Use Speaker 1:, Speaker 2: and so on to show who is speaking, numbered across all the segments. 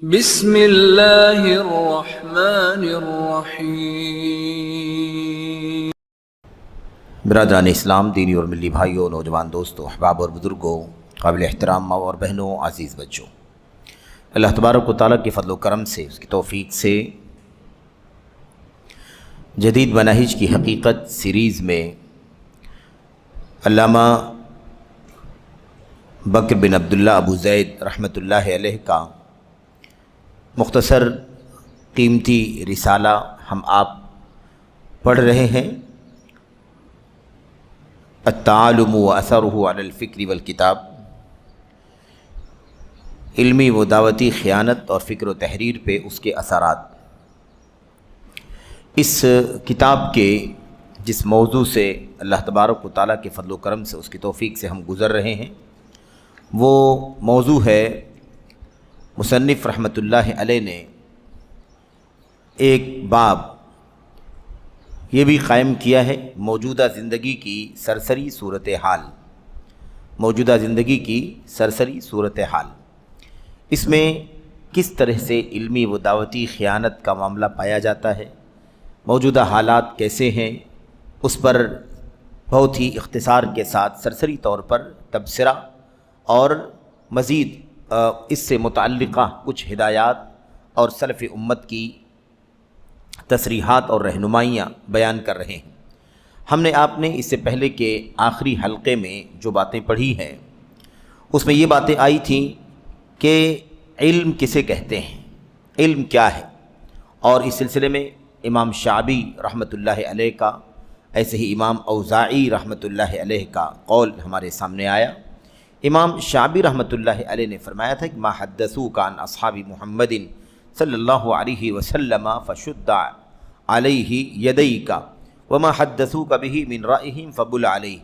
Speaker 1: بسم اللہ الرحمن الرحیم۔
Speaker 2: برادران اسلام، دینی اور ملی بھائیوں، نوجوان دوستوں، احباب اور بزرگوں، قابل احترام ماں اور بہنوں، عزیز بچوں، اللہ تبارک و تعالیٰ کے فضل و کرم سے، اس کی توفیق سے جدید مناہج کی حقیقت سیریز میں علامہ بکر بن عبداللہ ابو زید رحمۃ اللہ علیہ کا مختصر قیمتی رسالہ ہم آپ پڑھ رہے ہیں، التعالم و اثرہ علی الفکر والکتاب، علمی و دعوتی خیانت اور فکر و تحریر پہ اس کے اثرات۔ اس کتاب کے جس موضوع سے اللہ تبارک و تعالیٰ کے فضل و کرم سے، اس کی توفیق سے ہم گزر رہے ہیں، وہ موضوع ہے مصنف رحمۃ اللہ علیہ نے ایک باب یہ بھی قائم کیا ہے، موجودہ زندگی کی سرسری صورتحال، موجودہ زندگی کی سرسری صورتحال، اس میں کس طرح سے علمی و دعوتی خیانت کا معاملہ پایا جاتا ہے، موجودہ حالات کیسے ہیں، اس پر بہت ہی اختصار کے ساتھ سرسری طور پر تبصرہ اور مزید اس سے متعلقہ کچھ ہدایات اور سلف امت کی تصریحات اور رہنمائیاں بیان کر رہے ہیں۔ ہم نے آپ نے اس سے پہلے کے آخری حلقے میں جو باتیں پڑھی ہیں، اس میں یہ باتیں آئی تھیں کہ علم کسے کہتے ہیں، علم کیا ہے، اور اس سلسلے میں امام شعبی رحمۃ اللہ علیہ کا، ایسے ہی امام اوزاعی رحمۃ اللہ علیہ کا قول ہمارے سامنے آیا۔ امام شعبی رحمۃ اللہ علیہ نے فرمایا تھا کہ ما حدثوک عن اصحاب محمد صلی اللہ علیہ وسلم فشد علیہ یدیک وما حدثوک بہ من رأیہم فبل علیہ،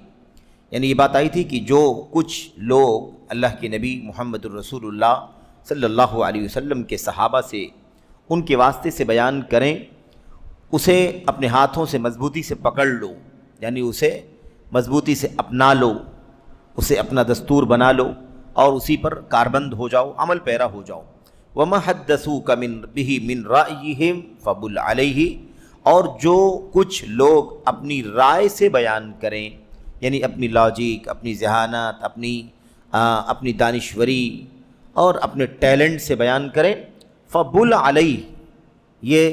Speaker 2: یعنی یہ بات آئی تھی کہ جو کچھ لوگ اللہ کے نبی محمد الرسول اللہ صلی اللہ علیہ وسلم کے صحابہ سے ان کے واسطے سے بیان کریں، اسے اپنے ہاتھوں سے مضبوطی سے پکڑ لو، یعنی اسے مضبوطی سے اپنا لو، اسے اپنا دستور بنا لو اور اسی پر کاربند ہو جاؤ، عمل پیرا ہو جاؤ۔ وَمَا حَدَّثُوكَ بِهِ مِنْ رَأْيِهِمْ فَبُلْ عَلَيْهِ، اور جو کچھ لوگ اپنی رائے سے بیان کریں، یعنی اپنی لاجک، اپنی ذہانت، اپنی دانشوری اور اپنے ٹیلنٹ سے بیان کریں، فَبُلْ عَلَيْهِ، یہ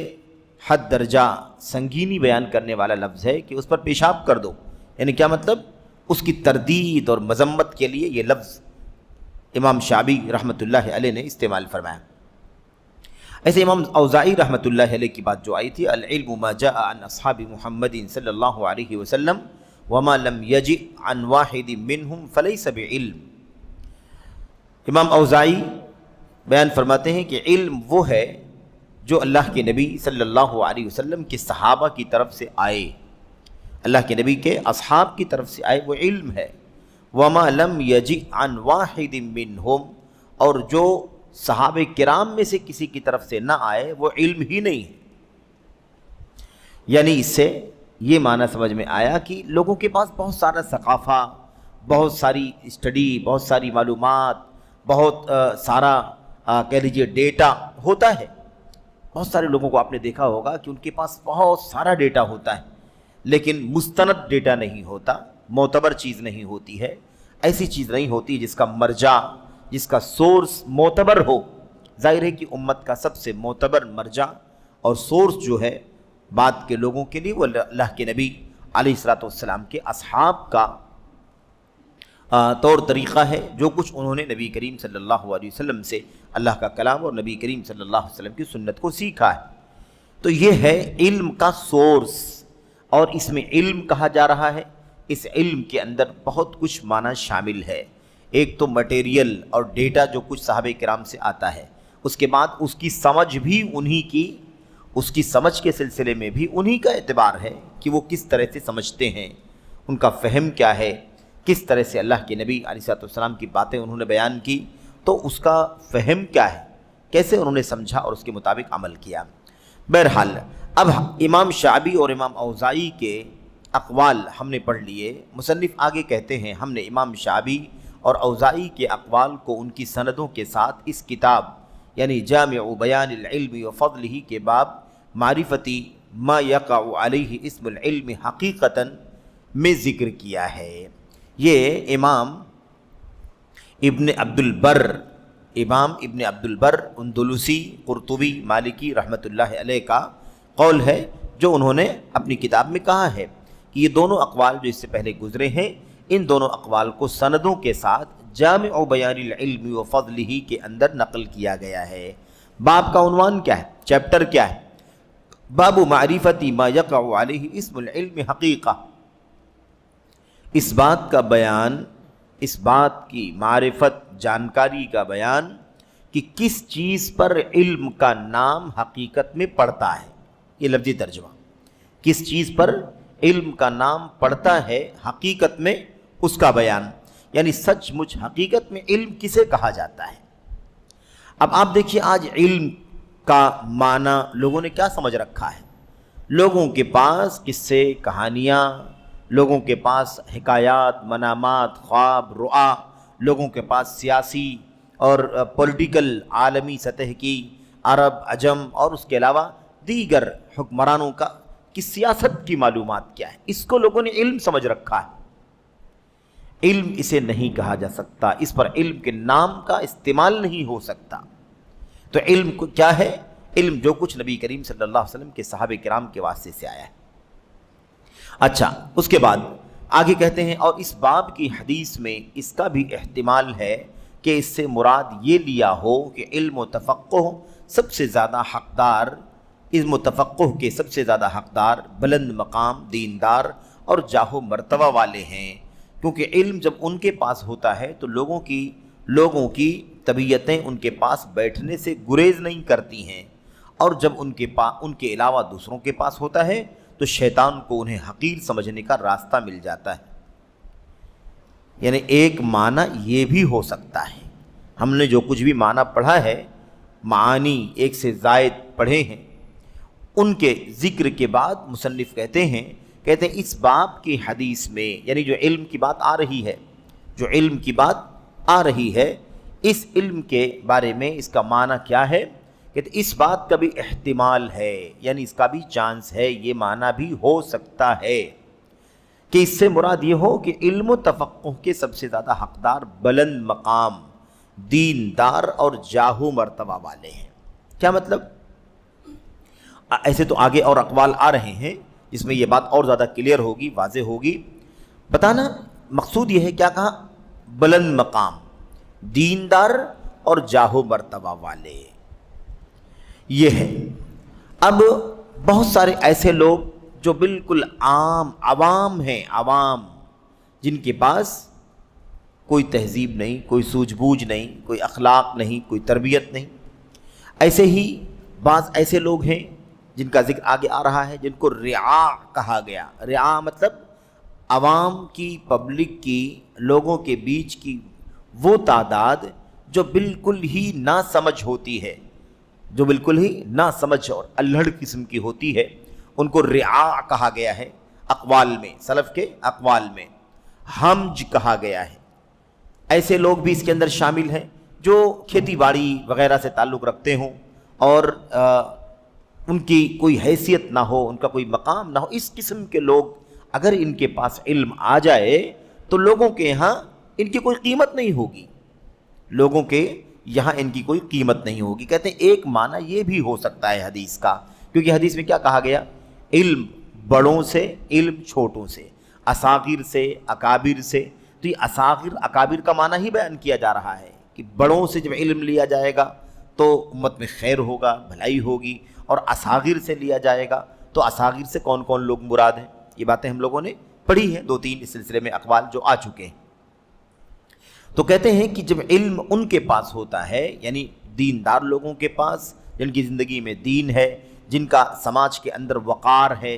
Speaker 2: حد درجہ سنگینی بیان کرنے والا لفظ ہے کہ اس پر پیشاب کر دو، یعنی کیا مطلب؟ اس کی تردید اور مذمت کے لیے یہ لفظ امام شعبی رحمۃ اللہ علیہ نے استعمال فرمایا۔ ایسے امام اوزاعی رحمۃ اللہ علیہ کی بات جو آئی تھی، العلم ما جاء عن اصحاب محمد صلی اللہ علیہ وسلم وما لم یجئ عن واحد منہم فلیس بعلم۔ امام اوزاعی بیان فرماتے ہیں کہ علم وہ ہے جو اللہ کے نبی صلی اللہ علیہ وسلم کے صحابہ کی طرف سے آئے، اللہ کے نبی کے اصحاب کی طرف سے آئے، وہ علم ہے۔ وما لم یجئ عن واحد منہم، اور جو صحابہ کرام میں سے کسی کی طرف سے نہ آئے وہ علم ہی نہیں ہے۔ یعنی اس سے یہ معنی سمجھ میں آیا کہ لوگوں کے پاس بہت سارا ثقافہ، بہت ساری اسٹڈی، بہت ساری معلومات، بہت سارا کہہ لیجیے ڈیٹا ہوتا ہے۔ بہت سارے لوگوں کو آپ نے دیکھا ہوگا کہ ان کے پاس بہت سارا ڈیٹا ہوتا ہے، لیکن مستند ڈیٹا نہیں ہوتا، معتبر چیز نہیں ہوتی ہے، ایسی چیز نہیں ہوتی جس کا مرجع، جس کا سورس معتبر ہو۔ ظاہر ہے کہ امت کا سب سے معتبر مرجع اور سورس جو ہے بعد کے لوگوں کے لیے، وہ اللہ کے نبی علیہ الصلوۃ والسلام کے اصحاب کا طور طریقہ ہے، جو کچھ انہوں نے نبی کریم صلی اللہ علیہ وسلم سے اللہ کا کلام اور نبی کریم صلی اللہ علیہ وسلم کی سنت کو سیکھا ہے۔ تو یہ ہے علم کا سورس، اور اس میں علم کہا جا رہا ہے، اس علم کے اندر بہت کچھ معنی شامل ہے۔ ایک تو مٹیریل اور ڈیٹا جو کچھ صحابہ کرام سے آتا ہے، اس کے بعد اس کی سمجھ بھی انہی کی، اس کی سمجھ کے سلسلے میں بھی انہی کا اعتبار ہے کہ وہ کس طرح سے سمجھتے ہیں، ان کا فہم کیا ہے، کس طرح سے اللہ کے نبی علیہ الصلوۃ والسلام کی باتیں انہوں نے بیان کی، تو اس کا فہم کیا ہے، کیسے انہوں نے سمجھا اور اس کے مطابق عمل کیا۔ بہرحال اب امام شعبی اور امام اوزاعی کے اقوال ہم نے پڑھ لیے۔ مصنف آگے کہتے ہیں، ہم نے امام شعبی اور اوزاعی کے اقوال کو ان کی سندوں کے ساتھ اس کتاب یعنی جامع بیان العلم و فضلہ کے باب معرفتی ما یقع علیہ اسم العلم حقیقتاً میں ذکر کیا ہے۔ یہ امام ابن عبد البر اندلسی قرطبی مالکی رحمۃ اللہ علیہ کا قول ہے، جو انہوں نے اپنی کتاب میں کہا ہے کہ یہ دونوں اقوال جو اس سے پہلے گزرے ہیں، ان دونوں اقوال کو سندوں کے ساتھ جامع بیان العلم و فضلہ کے اندر نقل کیا گیا ہے۔ باب کا عنوان کیا ہے؟ چیپٹر کیا ہے؟ باب معرفتی ما یقع علیہ اسم العلم حقیقہ، اس بات کا بیان، اس بات کی معرفت، جانکاری کا بیان کہ کس چیز پر علم کا نام حقیقت میں پڑتا ہے۔ یہ لفظی ترجمہ، کس چیز پر علم کا نام پڑتا ہے حقیقت میں، اس کا بیان، یعنی سچ مچ حقیقت میں علم کسے کہا جاتا ہے۔ اب آپ دیکھیے آج علم کا معنی لوگوں نے کیا سمجھ رکھا ہے۔ لوگوں کے پاس قصے، کہانیاں، لوگوں کے پاس حکایات، منامات، خواب، رؤا، لوگوں کے پاس سیاسی اور پولیٹیکل عالمی سطح کی عرب، عجم اور اس کے علاوہ دیگر حکمرانوں کی سیاست کی معلومات کیا ہے، اس کو لوگوں نے علم سمجھ رکھا ہے۔ علم اسے نہیں کہا جا سکتا، اس پر علم کے نام کا استعمال نہیں ہو سکتا۔ تو علم کیا ہے؟ علم جو کچھ نبی کریم صلی اللہ علیہ وسلم کے صحابہ کرام کے واسطے سے آیا ہے۔ اچھا، اس کے بعد آگے کہتے ہیں اور اس باب کی حدیث میں اس کا بھی احتمال ہے کہ اس سے مراد یہ لیا ہو کہ علم و تفقہ سب سے زیادہ حقدار، علم و تفقہ کے سب سے زیادہ حقدار بلند مقام، دیندار اور جاہ و مرتبہ والے ہیں، کیونکہ علم جب ان کے پاس ہوتا ہے تو لوگوں کی طبیعتیں ان کے پاس بیٹھنے سے گریز نہیں کرتی ہیں، اور جب ان کے علاوہ دوسروں کے پاس ہوتا ہے تو شیطان کو انہیں حقیر سمجھنے کا راستہ مل جاتا ہے۔ یعنی ایک معنی یہ بھی ہو سکتا ہے، ہم نے جو کچھ بھی معنی پڑھا ہے، معانی ایک سے زائد پڑھے ہیں، ان کے ذکر کے بعد مصنف کہتے ہیں اس باب کی حدیث میں، یعنی جو علم کی بات آ رہی ہے، اس علم کے بارے میں اس کا معنی کیا ہے؟ کہتے اس بات کا بھی احتمال ہے، یعنی اس کا بھی چانس ہے، یہ معنی بھی ہو سکتا ہے کہ اس سے مراد یہ ہو کہ علم و تفقہ کے سب سے زیادہ حقدار بلند مقام، دیندار اور جاہ و مرتبہ والے ہیں۔ کیا مطلب؟ ایسے تو آگے اور اقوال آ رہے ہیں جس میں یہ بات اور زیادہ کلیئر ہوگی، واضح ہوگی۔ بتانا مقصود یہ ہے، کیا کہا؟ بلند مقام، دیندار اور جاہ و مرتبہ والے، یہ ہے۔ اب بہت سارے ایسے لوگ جو بالکل عوام ہیں، عوام جن کے پاس کوئی تہذیب نہیں، کوئی سوجھ بوجھ نہیں، کوئی اخلاق نہیں، کوئی تربیت نہیں، ایسے ہی بعض ایسے لوگ ہیں جن کا ذکر آگے آ رہا ہے، جن کو رعاع کہا گیا۔ رعاع مطلب عوام کی، پبلک کی، لوگوں کے بیچ کی وہ تعداد جو بالکل ہی ناسمجھ ہوتی ہے، جو بالکل ہی ناسمجھ اور الہڑ قسم کی ہوتی ہے، ان کو رعاع کہا گیا ہے۔ اقوال میں، سلف کے اقوال میں ہمج کہا گیا ہے۔ ایسے لوگ بھی اس کے اندر شامل ہیں جو کھیتی باڑی وغیرہ سے تعلق رکھتے ہوں اور ان کی کوئی حیثیت نہ ہو، ان کا کوئی مقام نہ ہو، اس قسم کے لوگ اگر ان کے پاس علم آ جائے تو لوگوں کے یہاں ان کی کوئی قیمت نہیں ہوگی، لوگوں کے یہاں ان کی کوئی قیمت نہیں ہوگی۔ کہتے ہیں ایک معنی یہ بھی ہو سکتا ہے حدیث کا، کیونکہ حدیث میں کیا کہا گیا؟ علم بڑوں سے، علم چھوٹوں سے، اصاغر سے، اکابر سے۔ تو یہ اصاغر اکابر کا معنی ہی بیان کیا جا رہا ہے کہ بڑوں سے جب علم لیا جائے گا تو امت میں خیر ہوگا، بھلائی ہوگی، اور اصاغر سے لیا جائے گا تو اصاغر سے کون کون لوگ مراد ہیں؟ یہ باتیں ہم لوگوں نے پڑھی ہیں، 2-3 اس سلسلے میں اقوال جو آ چکے ہیں۔ تو کہتے ہیں کہ جب علم ان کے پاس ہوتا ہے، یعنی دیندار لوگوں کے پاس، جن کی زندگی میں دین ہے، جن کا سماج کے اندر وقار ہے،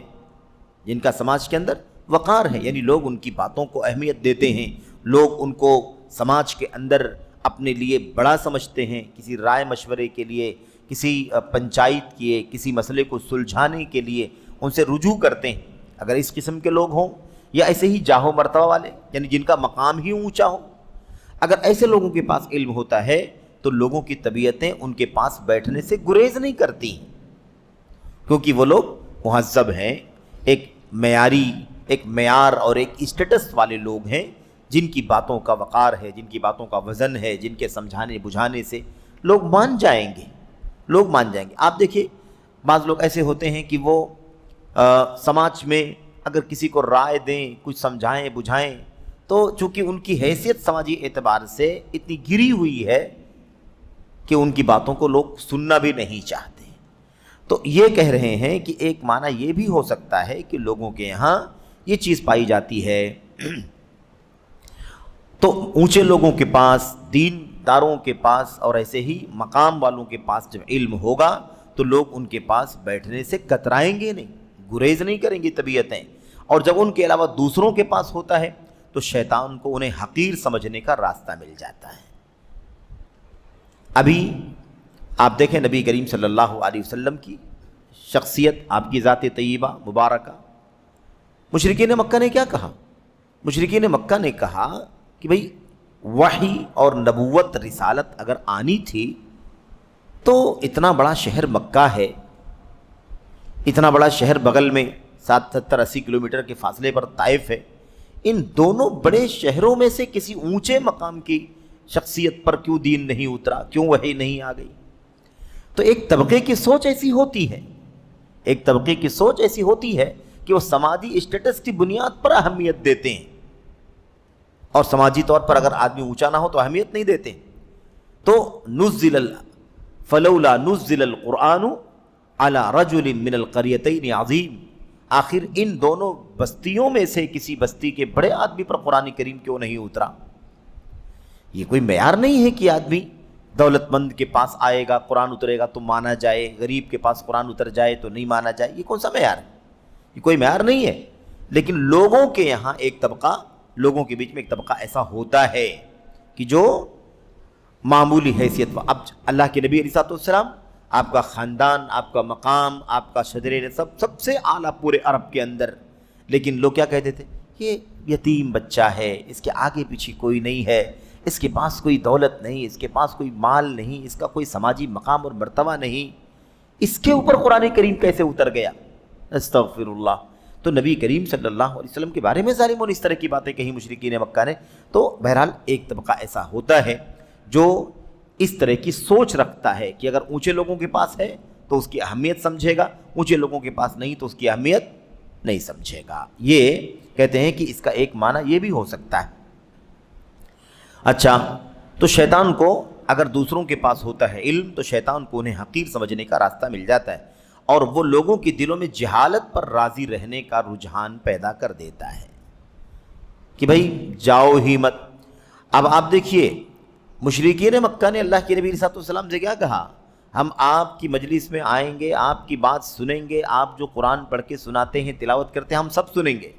Speaker 2: جن کا سماج کے اندر وقار ہے، یعنی لوگ ان کی باتوں کو اہمیت دیتے ہیں، لوگ ان کو سماج کے اندر اپنے لیے بڑا سمجھتے ہیں، کسی رائے مشورے کے لیے، کسی پنچایت کے کسی مسئلے کو سلجھانے کے لیے ان سے رجوع کرتے ہیں۔ اگر اس قسم کے لوگ ہوں، یا ایسے ہی جاہ و مرتبہ والے، یعنی جن کا مقام ہی اونچا ہو، اگر ایسے لوگوں کے پاس علم ہوتا ہے تو لوگوں کی طبیعتیں ان کے پاس بیٹھنے سے گریز نہیں کرتی ہیں، کیونکہ وہ لوگ مہذب ہیں، ایک معیار اور ایک اسٹیٹس والے لوگ ہیں، جن کی باتوں کا وقار ہے، جن کی باتوں کا وزن ہے، جن کے سمجھانے بجھانے سے لوگ مان جائیں گے۔ آپ دیکھیے بعض لوگ ایسے ہوتے ہیں کہ وہ سماج میں اگر کسی کو رائے دیں، کچھ سمجھائیں بجھائیں، تو چونکہ ان کی حیثیت سماجی اعتبار سے اتنی گری ہوئی ہے کہ ان کی باتوں کو لوگ سننا بھی نہیں چاہتے۔ تو یہ کہہ رہے ہیں کہ ایک معنی یہ بھی ہو سکتا ہے کہ لوگوں کے یہاں یہ چیز پائی جاتی ہے، تو اونچے لوگوں کے پاس، دین داروں کے پاس اور ایسے ہی مقام والوں کے پاس جب علم ہوگا تو لوگ ان کے پاس بیٹھنے سے کترائیں گے نہیں، گریز نہیں کریں گی طبیعتیں، اور جب ان کے علاوہ دوسروں کے پاس ہوتا ہے تو شیطان کو انہیں حقیر سمجھنے کا راستہ مل جاتا ہے۔ ابھی آپ دیکھیں نبی کریم صلی اللہ علیہ وسلم کی شخصیت، آپ کی ذات طیبہ مبارکہ، مشرکین مکہ نے کیا کہا؟ مشرکین مکہ نے کہا کہ بھئی وحی اور نبوت رسالت اگر آنی تھی تو اتنا بڑا شہر مکہ ہے، اتنا بڑا شہر بغل میں 70-80 کلومیٹر کے فاصلے پر طائف ہے، ان دونوں بڑے شہروں میں سے کسی اونچے مقام کی شخصیت پر کیوں دین نہیں اترا، کیوں وحی نہیں آ گئی؟ تو ایک طبقے کی سوچ ایسی ہوتی ہے، ایک طبقے کی سوچ ایسی ہوتی ہے کہ وہ سماجی اسٹیٹس کی بنیاد پر اہمیت دیتے ہیں، اور سماجی طور پر اگر آدمی اونچا نہ ہو تو اہمیت نہیں دیتے۔ تو فلولا نزل القرآن علی رجل من القریتین عظیم، آخر ان دونوں بستیوں میں سے کسی بستی کے بڑے آدمی پر قرآن کریم کیوں نہیں اترا؟ یہ کوئی معیار نہیں ہے کہ آدمی دولت مند کے پاس آئے گا قرآن اترے گا تو مانا جائے، غریب کے پاس قرآن اتر جائے تو نہیں مانا جائے، یہ کون سا معیار ہے؟ یہ کوئی معیار نہیں ہے۔ لیکن لوگوں کے یہاں ایک طبقہ، لوگوں کے بیچ میں ایک طبقہ ایسا ہوتا ہے کہ جو معمولی حیثیت، اب اللہ کے نبی علیہ السلام، آپ کا خاندان، آپ کا مقام، آپ کا شجرے سب سے اعلیٰ پورے عرب کے اندر، لیکن لوگ کیا کہتے تھے؟ یہ یتیم بچہ ہے، اس کے آگے پیچھے کوئی نہیں ہے، اس کے پاس کوئی دولت نہیں، اس کے پاس کوئی مال نہیں، اس کا کوئی سماجی مقام اور مرتبہ نہیں، اس کے اوپر قرآن کریم کیسے اتر گیا؟ استغفر اللہ۔ تو نبی کریم صلی اللہ علیہ وسلم کے بارے میں ظالموں نے اس طرح کی باتیں کہیں مشرکین مکہ نے۔ تو بہرحال ایک طبقہ ایسا ہوتا ہے جو اس طرح کی سوچ رکھتا ہے کہ اگر اونچے لوگوں کے پاس ہے تو اس کی اہمیت سمجھے گا، اونچے لوگوں کے پاس نہیں تو اس کی اہمیت نہیں سمجھے گا۔ یہ کہتے ہیں کہ اس کا ایک معنی یہ بھی ہو سکتا ہے۔ اچھا، تو شیطان کو اگر دوسروں کے پاس ہوتا ہے علم تو شیطان کو انہیں حقیر سمجھنے کا راستہ مل جاتا ہے، اور وہ لوگوں کے دلوں میں جہالت پر راضی رہنے کا رجحان پیدا کر دیتا ہے کہ بھئی جاؤ ہی مت۔ اب آپ دیکھیے مشرکین مکہ نے اللہ کے نبی علیہ السلام سے کیا کہا؟ ہم آپ کی مجلس میں آئیں گے، آپ کی بات سنیں گے، آپ جو قرآن پڑھ کے سناتے ہیں، تلاوت کرتے ہیں، ہم سب سنیں گے،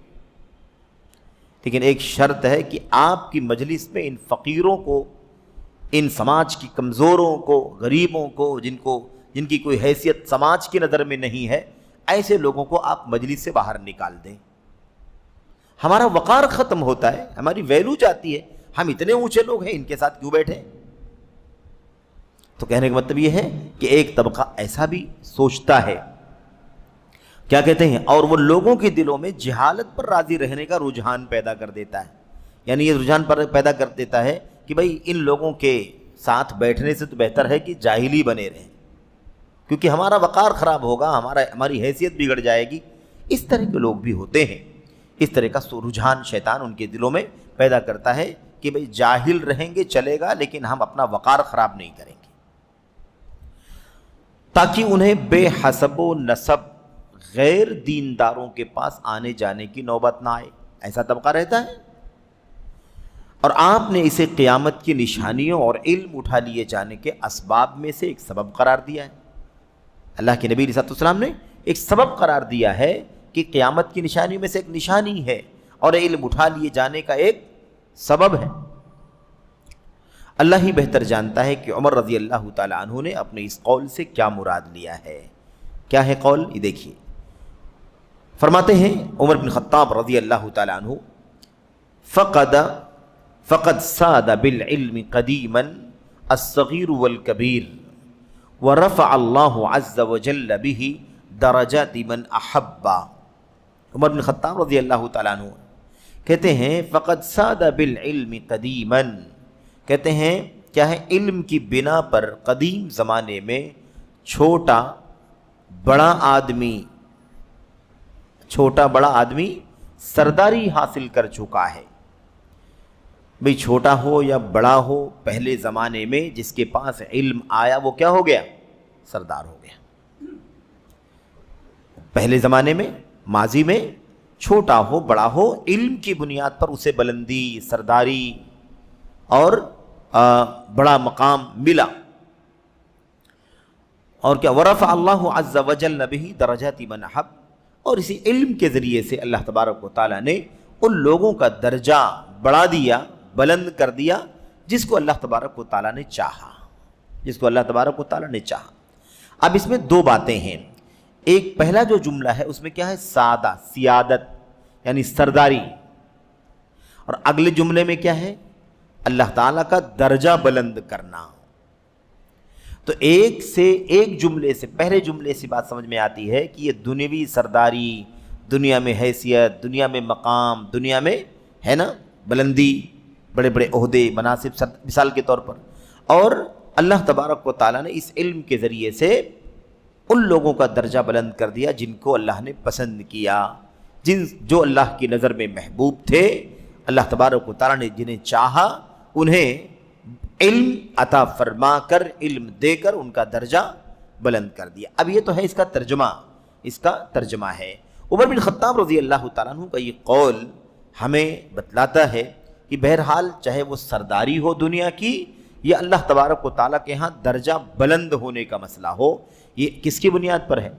Speaker 2: لیکن ایک شرط ہے کہ آپ کی مجلس میں ان فقیروں کو، ان سماج کی کمزوروں کو، غریبوں کو، جن کی کوئی حیثیت سماج کی نظر میں نہیں ہے، ایسے لوگوں کو آپ مجلس سے باہر نکال دیں۔ ہمارا وقار ختم ہوتا ہے، ہماری ویلو جاتی ہے، ہم اتنے اونچے لوگ ہیں، ان کے ساتھ کیوں بیٹھیں؟ تو کہنے کا مطلب یہ ہے کہ ایک طبقہ ایسا بھی سوچتا ہے، کیا کہتے ہیں، اور وہ لوگوں کے دلوں میں جہالت پر راضی رہنے کا رجحان پیدا کر دیتا ہے۔ یعنی یہ رجحان پیدا کر دیتا ہے کہ بھئی ان لوگوں کے ساتھ بیٹھنے سے تو بہتر ہے کہ جاہلی بنے رہیں، کیونکہ ہمارا وقار خراب ہوگا، ہماری حیثیت بگڑ جائے گی۔ اس طرح کے لوگ بھی ہوتے ہیں، اس طرح کا رجحان شیطان ان کے دلوں میں پیدا کرتا ہے کہ بھئی جاہل رہیں گے چلے گا، لیکن ہم اپنا وقار خراب نہیں کریں گے، تاکہ انہیں بے حسب و نسب غیر دینداروں کے پاس آنے جانے کی نوبت نہ آئے۔ ایسا طبقہ رہتا ہے، اور آپ نے اسے قیامت کی نشانیوں اور علم اٹھا لیے جانے کے اسباب میں سے ایک سبب قرار دیا ہے۔ اللہ کے نبی علیہ السلام نے ایک سبب قرار دیا ہے کہ قیامت کی نشانیوں میں سے ایک نشانی ہے اور علم اٹھا لیے جانے کا ایک سبب ہے۔ اللہ ہی بہتر جانتا ہے کہ عمر رضی اللہ تعالی عنہ نے اپنے اس قول سے کیا مراد لیا ہے۔ کیا ہے قول؟ یہ دیکھیے، فرماتے ہیں عمر بن خطاب رضی اللہ تعالی عنہ، فقد ساد بالعلم قدیما الصغیر والکبیر ورفع اللہ عز وجل به درجات من احب۔ عمر بن خطاب رضی اللہ تعالیٰ عنہ کہتے ہیں فقد ساد بالعلم قدیما، کہتے ہیں کیا ہے، علم کی بنا پر قدیم زمانے میں چھوٹا بڑا آدمی سرداری حاصل کر چکا ہے۔ بھئی چھوٹا ہو یا بڑا ہو، پہلے زمانے میں جس کے پاس علم آیا وہ کیا ہو گیا؟ سردار ہو گیا۔ پہلے زمانے میں، ماضی میں، چھوٹا ہو بڑا ہو، علم کی بنیاد پر اسے بلندی، سرداری اور بڑا مقام ملا۔ اور کیا ورفع اللہ عز وجل بہ درجات من احب، اور اسی علم کے ذریعے سے اللہ تبارک و تعالیٰ نے ان لوگوں کا درجہ بڑھا دیا، بلند کر دیا جس کو اللہ تبارک و تعالیٰ نے چاہا، جس کو اللہ تبارک و تعالیٰ نے چاہا۔ اب اس میں دو باتیں ہیں، ایک پہلا جو جملہ ہے اس میں کیا ہے؟ سادہ، سیادت یعنی سرداری، اور اگلے جملے میں کیا ہے؟ اللہ تعالیٰ کا درجہ بلند کرنا۔ تو ایک جملے سے، پہلے جملے سے بات سمجھ میں آتی ہے کہ یہ دنیاوی سرداری، دنیا میں حیثیت، دنیا میں مقام، دنیا میں ہے نا بلندی، بڑے بڑے عہدے، مناصب، مثال کے طور پر، اور اللہ تبارک و تعالیٰ نے اس علم کے ذریعے سے ان لوگوں کا درجہ بلند کر دیا جن کو اللہ نے پسند کیا، جو اللہ کی نظر میں محبوب تھے، اللہ تبارک و تعالیٰ نے جنہیں چاہا انہیں علم عطا فرما کر، علم دے کر ان کا درجہ بلند کر دیا۔ اب یہ تو ہے اس کا ترجمہ ہے۔ عمر بن خطاب رضی اللہ تعالیٰ عنہ کا یہ قول ہمیں بتلاتا ہے کہ بہرحال چاہے وہ سرداری ہو دنیا کی یا اللہ تبارک و تعالیٰ کے ہاں درجہ بلند ہونے کا مسئلہ ہو، یہ کس کی بنیاد پر ہے؟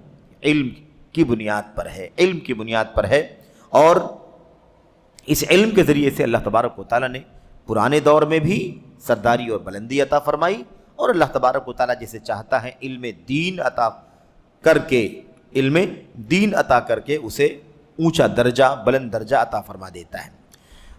Speaker 2: علم کی بنیاد پر ہے، علم کی بنیاد پر ہے۔ اور اس علم کے ذریعے سے اللہ تبارک و تعالیٰ نے پرانے دور میں بھی سرداری اور بلندی عطا فرمائی، اور اللہ تبارک و تعالیٰ جسے چاہتا ہے علم دین عطا کر کے اسے اونچا درجہ، بلند درجہ عطا فرما دیتا ہے۔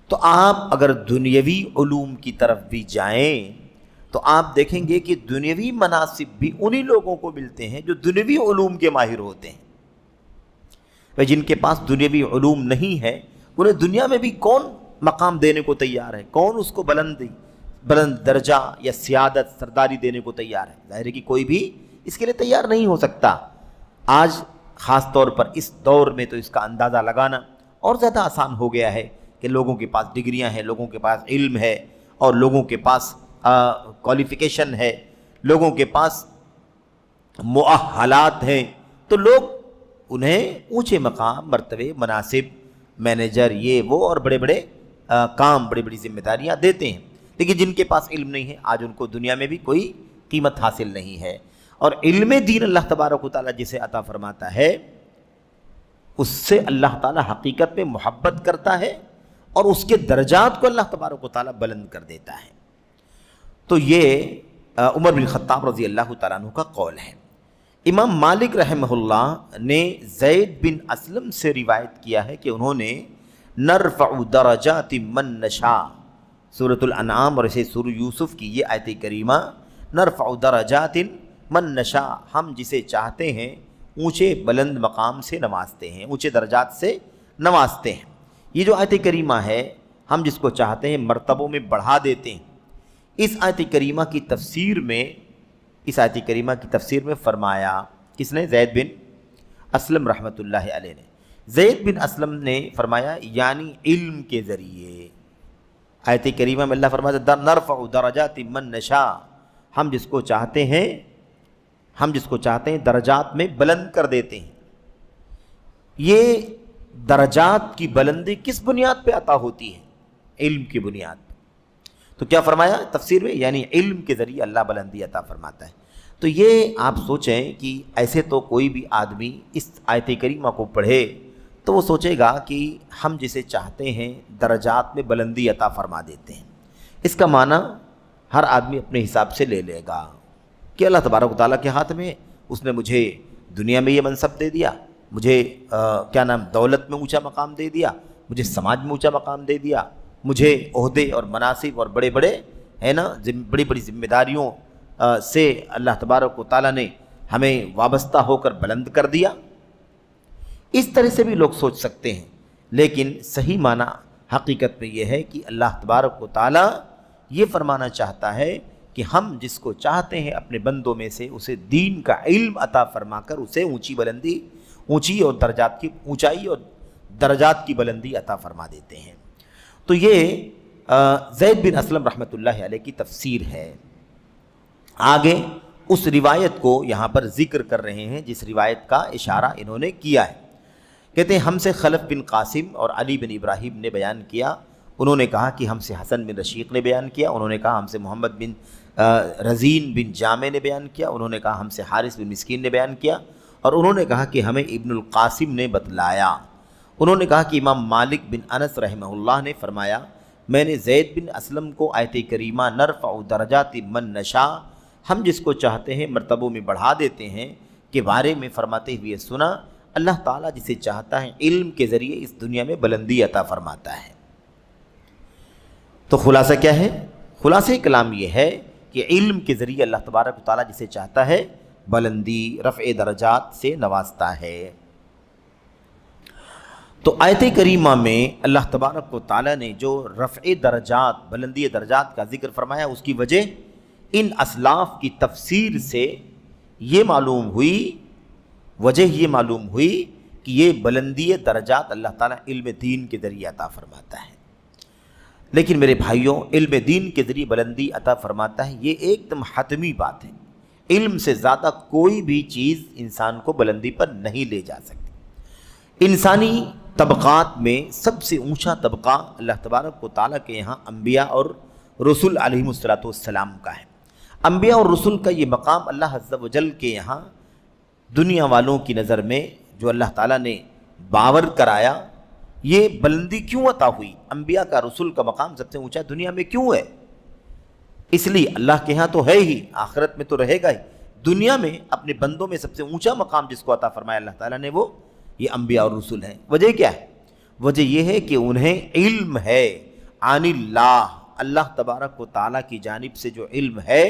Speaker 2: تو آپ اگر دنیاوی علوم کی طرف بھی جائیں تو آپ دیکھیں گے کہ دنیاوی مناصب بھی انہی لوگوں کو ملتے ہیں جو دنیاوی علوم کے ماہر ہوتے ہیں۔ جن کے پاس دنیاوی علوم نہیں ہے انہیں دنیا میں بھی کون مقام دینے کو تیار ہے؟ کون اس کو بلند درجہ یا سیادت، سرداری دینے کو تیار ہے؟ ظاہر ہے کہ کوئی بھی اس کے لیے تیار نہیں ہو سکتا۔ آج خاص طور پر اس دور میں تو اس کا اندازہ لگانا اور زیادہ آسان ہو گیا ہے کہ لوگوں کے پاس ڈگریاں ہیں، لوگوں کے پاس علم ہے، اور لوگوں کے پاس کوالیفیکیشن ہے، لوگوں کے پاس مؤہلات ہیں، تو لوگ انہیں اونچے مقام، مرتبے، مناصب، مینیجر، یہ وہ اور بڑے بڑے کام، بڑی بڑی ذمہ داریاں دیتے ہیں۔ لیکن جن کے پاس علم نہیں ہے آج ان کو دنیا میں بھی کوئی قیمت حاصل نہیں ہے۔ اور علم دین اللہ تبارک و تعالیٰ جسے عطا فرماتا ہے اس سے اللہ تعالیٰ حقیقت میں محبت کرتا ہے اور اس کے درجات کو اللہ تبارک و تعالیٰ بلند کر دیتا ہے۔ تو یہ عمر بن خطاب رضی اللہ تعالیٰ عنہ کا قول ہے۔ امام مالک رحمہ اللہ نے زید بن اسلم سے روایت کیا ہے کہ انہوں نے نرفع درجات من نشاء، سورۃ الانعام اور اسے سورہ یوسف کی یہ آیت کریمہ، نرفع درجات من نشاء، ہم جسے چاہتے ہیں اونچے بلند مقام سے نوازتے ہیں، اونچے درجات سے نوازتے ہیں۔ یہ جو آیت کریمہ ہے ہم جس کو چاہتے ہیں مرتبوں میں بڑھا دیتے ہیں۔ اس آیت کریمہ کی تفسیر میں فرمایا، کس نے؟ زید بن اسلم رحمۃ اللہ علیہ نے۔ زید بن اسلم نے فرمایا یعنی علم کے ذریعے آیت کریمہ میں اللہ فرماتا ہے نرفع درجات من نشاء، ہم جس کو چاہتے ہیں درجات میں بلند کر دیتے ہیں۔ یہ درجات کی بلندی کس بنیاد پہ عطا ہوتی ہے؟ علم کی بنیاد پہ۔ تو کیا فرمایا تفسیر میں؟ یعنی علم کے ذریعے اللہ بلندی عطا فرماتا ہے۔ تو یہ آپ سوچیں کہ ایسے تو کوئی بھی آدمی اس آیت کریمہ کو پڑھے تو وہ سوچے گا کہ ہم جسے چاہتے ہیں درجات میں بلندی عطا فرما دیتے ہیں۔ اس کا معنی ہر آدمی اپنے حساب سے لے لے گا کہ اللہ تبارک و تعالیٰ کے ہاتھ میں، اس نے مجھے دنیا میں یہ منصب دے دیا، مجھے دولت میں اونچا مقام دے دیا، مجھے سماج میں اونچا مقام دے دیا، مجھے عہدے اور مناصب اور بڑے بڑے ہے نا بڑی بڑی ذمہ داریوں سے اللہ تبارک و تعالیٰ نے ہمیں وابستہ ہو کر بلند کر دیا. اس طرح سے بھی لوگ سوچ سکتے ہیں، لیکن صحیح معنی حقیقت میں یہ ہے کہ اللہ تبارک و تعالیٰ یہ فرمانا چاہتا ہے کہ ہم جس کو چاہتے ہیں اپنے بندوں میں سے اسے دین کا علم عطا فرما کر اسے اونچائی اور درجات کی بلندی عطا فرما دیتے ہیں. تو یہ زید بن اسلم رحمۃ اللہ علیہ کی تفسیر ہے. آگے اس روایت کو یہاں پر ذکر کر رہے ہیں جس روایت کا اشارہ انہوں نے کیا ہے. کہتے ہیں ہم سے خلف بن قاسم اور علی بن ابراہیم نے بیان کیا، انہوں نے کہا کہ ہم سے حسن بن رشیق نے بیان کیا، انہوں نے کہا ہم سے محمد بن رزین بن جامع نے بیان کیا، انہوں نے کہا ہم سے حارث بن مسکین نے بیان کیا، اور انہوں نے کہا کہ ہمیں ابن القاسم نے بتلایا. انہوں نے کہا کہ امام مالک بن انس رحمہ اللہ نے فرمایا میں نے زید بن اسلم کو آیت کریمہ نرفع درجات من نشاء، ہم جس کو چاہتے ہیں مرتبوں میں بڑھا دیتے ہیں کے بارے میں فرماتے ہوئے سنا. اللہ تعالیٰ جسے چاہتا ہے علم کے ذریعے اس دنیا میں بلندی عطا فرماتا ہے. تو خلاصہ کیا ہے؟ خلاصہ کلام یہ ہے کہ علم کے ذریعے اللہ تبارک و تعالیٰ جسے چاہتا ہے بلندی رفع درجات سے نوازتا ہے. تو آیت کریمہ میں اللہ تبارک و تعالیٰ نے جو رفع درجات بلندی درجات کا ذکر فرمایا اس کی وجہ ان اسلاف کی تفسیر سے یہ معلوم ہوئی کہ یہ بلندی درجات اللہ تعالیٰ علم دین کے ذریعے عطا فرماتا ہے. لیکن میرے بھائیوں، علم دین کے ذریعے بلندی عطا فرماتا ہے یہ ایک دم حتمی بات ہے. علم سے زیادہ کوئی بھی چیز انسان کو بلندی پر نہیں لے جا سکتی. انسانی طبقات میں سب سے اونچا طبقہ اللہ تبارک و تعالیٰ کے یہاں انبیاء اور رسل علیہم السلام کا ہے. انبیاء اور رسل کا یہ مقام اللہ عز و جل کے یہاں دنیا والوں کی نظر میں جو اللہ تعالیٰ نے باور کرایا، یہ بلندی کیوں عطا ہوئی؟ انبیاء کا رسول کا مقام سب سے اونچا دنیا میں کیوں ہے؟ اس لیے اللہ کے ہاں تو ہے ہی، آخرت میں تو رہے گا ہی. دنیا میں اپنے بندوں میں سب سے اونچا مقام جس کو عطا فرمایا اللہ تعالیٰ نے وہ یہ انبیاء اور رسول ہیں. وجہ کیا ہے؟ وجہ یہ ہے کہ انہیں علم ہے عن اللہ تبارک و تعالیٰ کی جانب سے جو علم ہے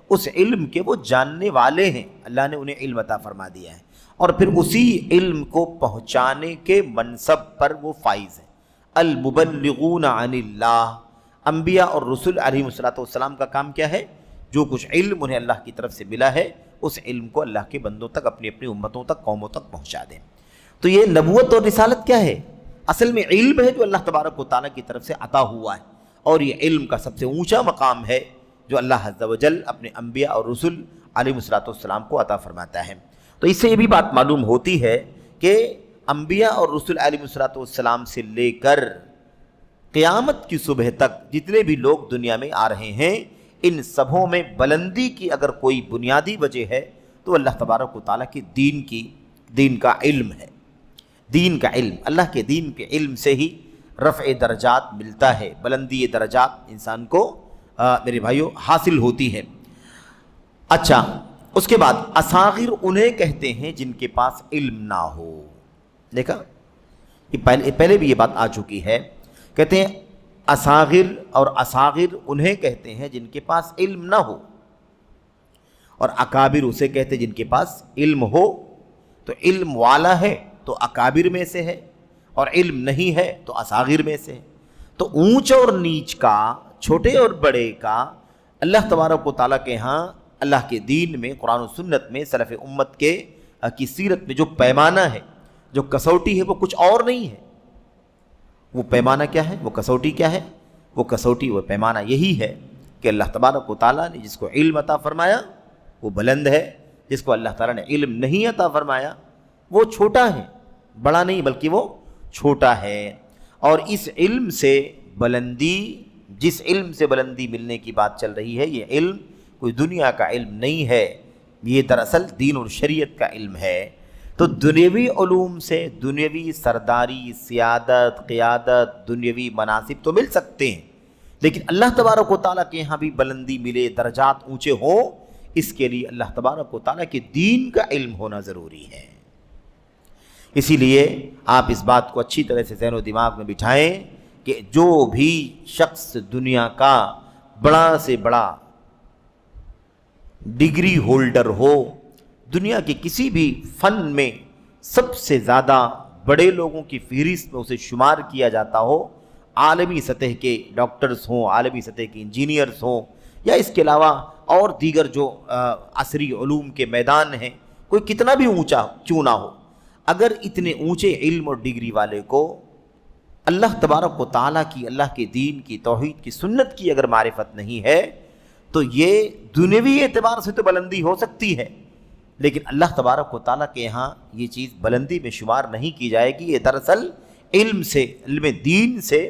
Speaker 2: اس علم کے وہ جاننے والے ہیں. اللہ نے انہیں علم عطا فرما دیا ہے اور پھر اسی علم کو پہنچانے کے منصب پر وہ فائز ہیں. المبلغون عن اللہ، انبیاء اور رسول علیہ السلام کا کام کیا ہے؟ جو کچھ علم انہیں اللہ کی طرف سے ملا ہے اس علم کو اللہ کے بندوں تک، اپنی اپنی امتوں تک، قوموں تک پہنچا دیں. تو یہ نبوت اور رسالت کیا ہے؟ اصل میں علم ہے جو اللہ تبارک و تعالیٰ کی طرف سے عطا ہوا ہے، اور یہ علم کا سب سے اونچا مقام ہے جو اللہ عز و جل اپنے انبیاء اور رسول علیہ السلام کو عطا فرماتا ہے. تو اس سے یہ بھی بات معلوم ہوتی ہے کہ انبیاء اور رسول علیہ السلام سے لے کر قیامت کی صبح تک جتنے بھی لوگ دنیا میں آ رہے ہیں ان سبوں میں بلندی کی اگر کوئی بنیادی وجہ ہے تو اللہ تبارک و تعالیٰ کے دین کا علم ہے. دین کا علم، اللہ کے دین کے علم سے ہی رفع درجات ملتا ہے، بلندی درجات انسان کو میرے بھائیوں حاصل ہوتی ہے. اچھا، اس کے بعد اصاغر انہیں کہتے ہیں جن کے پاس علم نہ ہو. دیکھا پہلے بھی یہ بات آ چکی ہے. کہتے ہیں اصاغر انہیں کہتے ہیں جن کے پاس علم نہ ہو، اور اکابر اسے کہتے ہیں جن کے پاس علم ہو. تو علم والا ہے تو اکابر میں سے ہے، اور علم نہیں ہے تو اصاغر میں سے ہے. تو اونچ اور نیچ کا، چھوٹے اور بڑے کا اللہ تبارک و تعالیٰ کے ہاں اللہ کے دین میں، قرآن و سنت میں، سلف امت کی سیرت میں جو پیمانہ ہے، جو کسوٹی ہے، وہ کچھ اور نہیں ہے. وہ پیمانہ کیا ہے؟ وہ کسوٹی کیا ہے؟ وہ کسوٹی، وہ پیمانہ یہی ہے کہ اللہ تبارک و تعالیٰ نے جس کو علم عطا فرمایا وہ بلند ہے، جس کو اللہ تعالیٰ نے علم نہیں عطا فرمایا وہ چھوٹا ہے. بڑا نہیں بلکہ وہ چھوٹا ہے. اور اس علم سے بلندی، جس علم سے بلندی ملنے کی بات چل رہی ہے، یہ علم کوئی دنیا کا علم نہیں ہے، یہ دراصل دین اور شریعت کا علم ہے. تو دنیاوی علوم سے دنیاوی سرداری، سیادت، قیادت، دنیاوی مناصب تو مل سکتے ہیں، لیکن اللہ تبارک و تعالیٰ کے یہاں بھی بلندی ملے، درجات اونچے ہوں، اس کے لیے اللہ تبارک و تعالیٰ کے دین کا علم ہونا ضروری ہے. اسی لیے آپ اس بات کو اچھی طرح سے ذہن و دماغ میں بٹھائیں کہ جو بھی شخص دنیا کا بڑا سے بڑا ڈگری ہولڈر ہو، دنیا کے کسی بھی فن میں سب سے زیادہ بڑے لوگوں کی فہرست میں اسے شمار کیا جاتا ہو، عالمی سطح کے ڈاکٹرز ہوں، عالمی سطح کے انجینئرز ہوں، یا اس کے علاوہ اور دیگر جو عصری علوم کے میدان ہیں، کوئی کتنا بھی اونچا کیوں نہ ہو، اگر اتنے اونچے علم اور ڈگری والے کو اللہ تبارک و تعالیٰ کی، اللہ کے دین کی، توحید کی، سنت کی اگر معرفت نہیں ہے تو یہ دنیوی اعتبار سے تو بلندی ہو سکتی ہے، لیکن اللہ تبارک و تعالیٰ کے یہاں یہ چیز بلندی میں شمار نہیں کی جائے گی۔ یہ دراصل علم سے، علم دین سے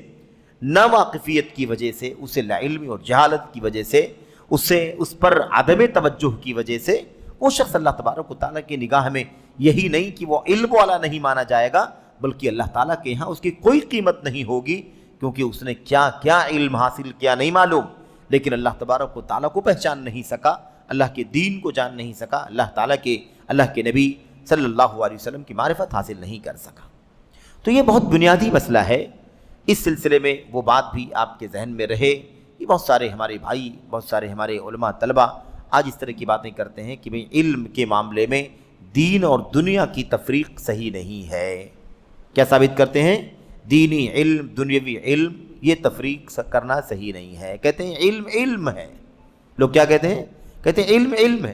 Speaker 2: ناواقفیت کی وجہ سے، اسے لاعلمی اور جہالت کی وجہ سے، اس پر عدم توجہ کی وجہ سے وہ شخص اللہ تبارک و تعالیٰ کی نگاہ میں یہی نہیں کہ وہ علم والا نہیں مانا جائے گا، بلکہ اللہ تعالیٰ کے یہاں اس کی کوئی قیمت نہیں ہوگی، کیونکہ اس نے کیا کیا علم حاصل کیا نہیں معلوم، لیکن اللہ تبارک و تعالیٰ کو پہچان نہیں سکا، اللہ کے دین کو جان نہیں سکا، اللہ کے نبی صلی اللہ علیہ وسلم کی معرفت حاصل نہیں کر سکا۔ تو یہ بہت بنیادی مسئلہ ہے، اس سلسلے میں وہ بات بھی آپ کے ذہن میں رہے کہ بہت سارے ہمارے بھائی، بہت سارے ہمارے علماء طلبہ آج اس طرح کی باتیں کرتے ہیں کہ بھئی علم کے معاملے میں دین اور دنیا کی تفریق صحیح نہیں ہے۔ کیا ثابت کرتے ہیں؟ دینی علم، دنیاوی علم، یہ تفریق کرنا صحیح نہیں ہے۔ کہتے ہیں علم علم ہے۔ لوگ کیا کہتے ہیں؟ کہتے ہیں علم علم ہے،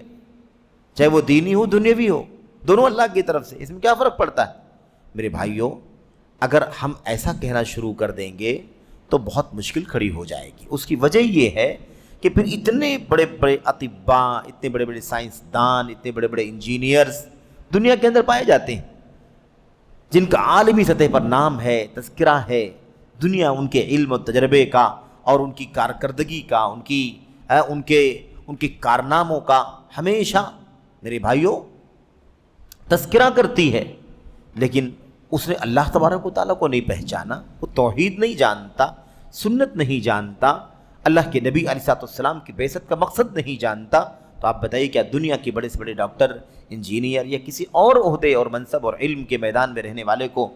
Speaker 2: چاہے وہ دینی ہو دنیاوی ہو، دونوں اللہ کی طرف سے، اس میں کیا فرق پڑتا ہے؟ میرے بھائیوں، اگر ہم ایسا کہنا شروع کر دیں گے تو بہت مشکل کھڑی ہو جائے گی۔ اس کی وجہ یہ ہے کہ پھر اتنے بڑے بڑے اطباء، اتنے بڑے بڑے سائنسدان، اتنے بڑے بڑے انجینئرز دنیا کے اندر پائے جاتے ہیں، جن کا عالمی سطح پر نام ہے، تذکرہ ہے، دنیا ان کے علم و تجربے کا اور ان کی کارکردگی کا، ان کے کارناموں کا ہمیشہ میرے بھائیوں تذکرہ کرتی ہے، لیکن اس نے اللہ تبارک و تعالیٰ کو نہیں پہچانا، وہ توحید نہیں جانتا، سنت نہیں جانتا، اللہ کے نبی علیہ السلام کی بعثت کا مقصد نہیں جانتا، تو آپ بتائیے کیا دنیا کے بڑے سے بڑے ڈاکٹر، انجینئر یا کسی اور عہدے اور منصب اور علم کے میدان میں رہنے والے کو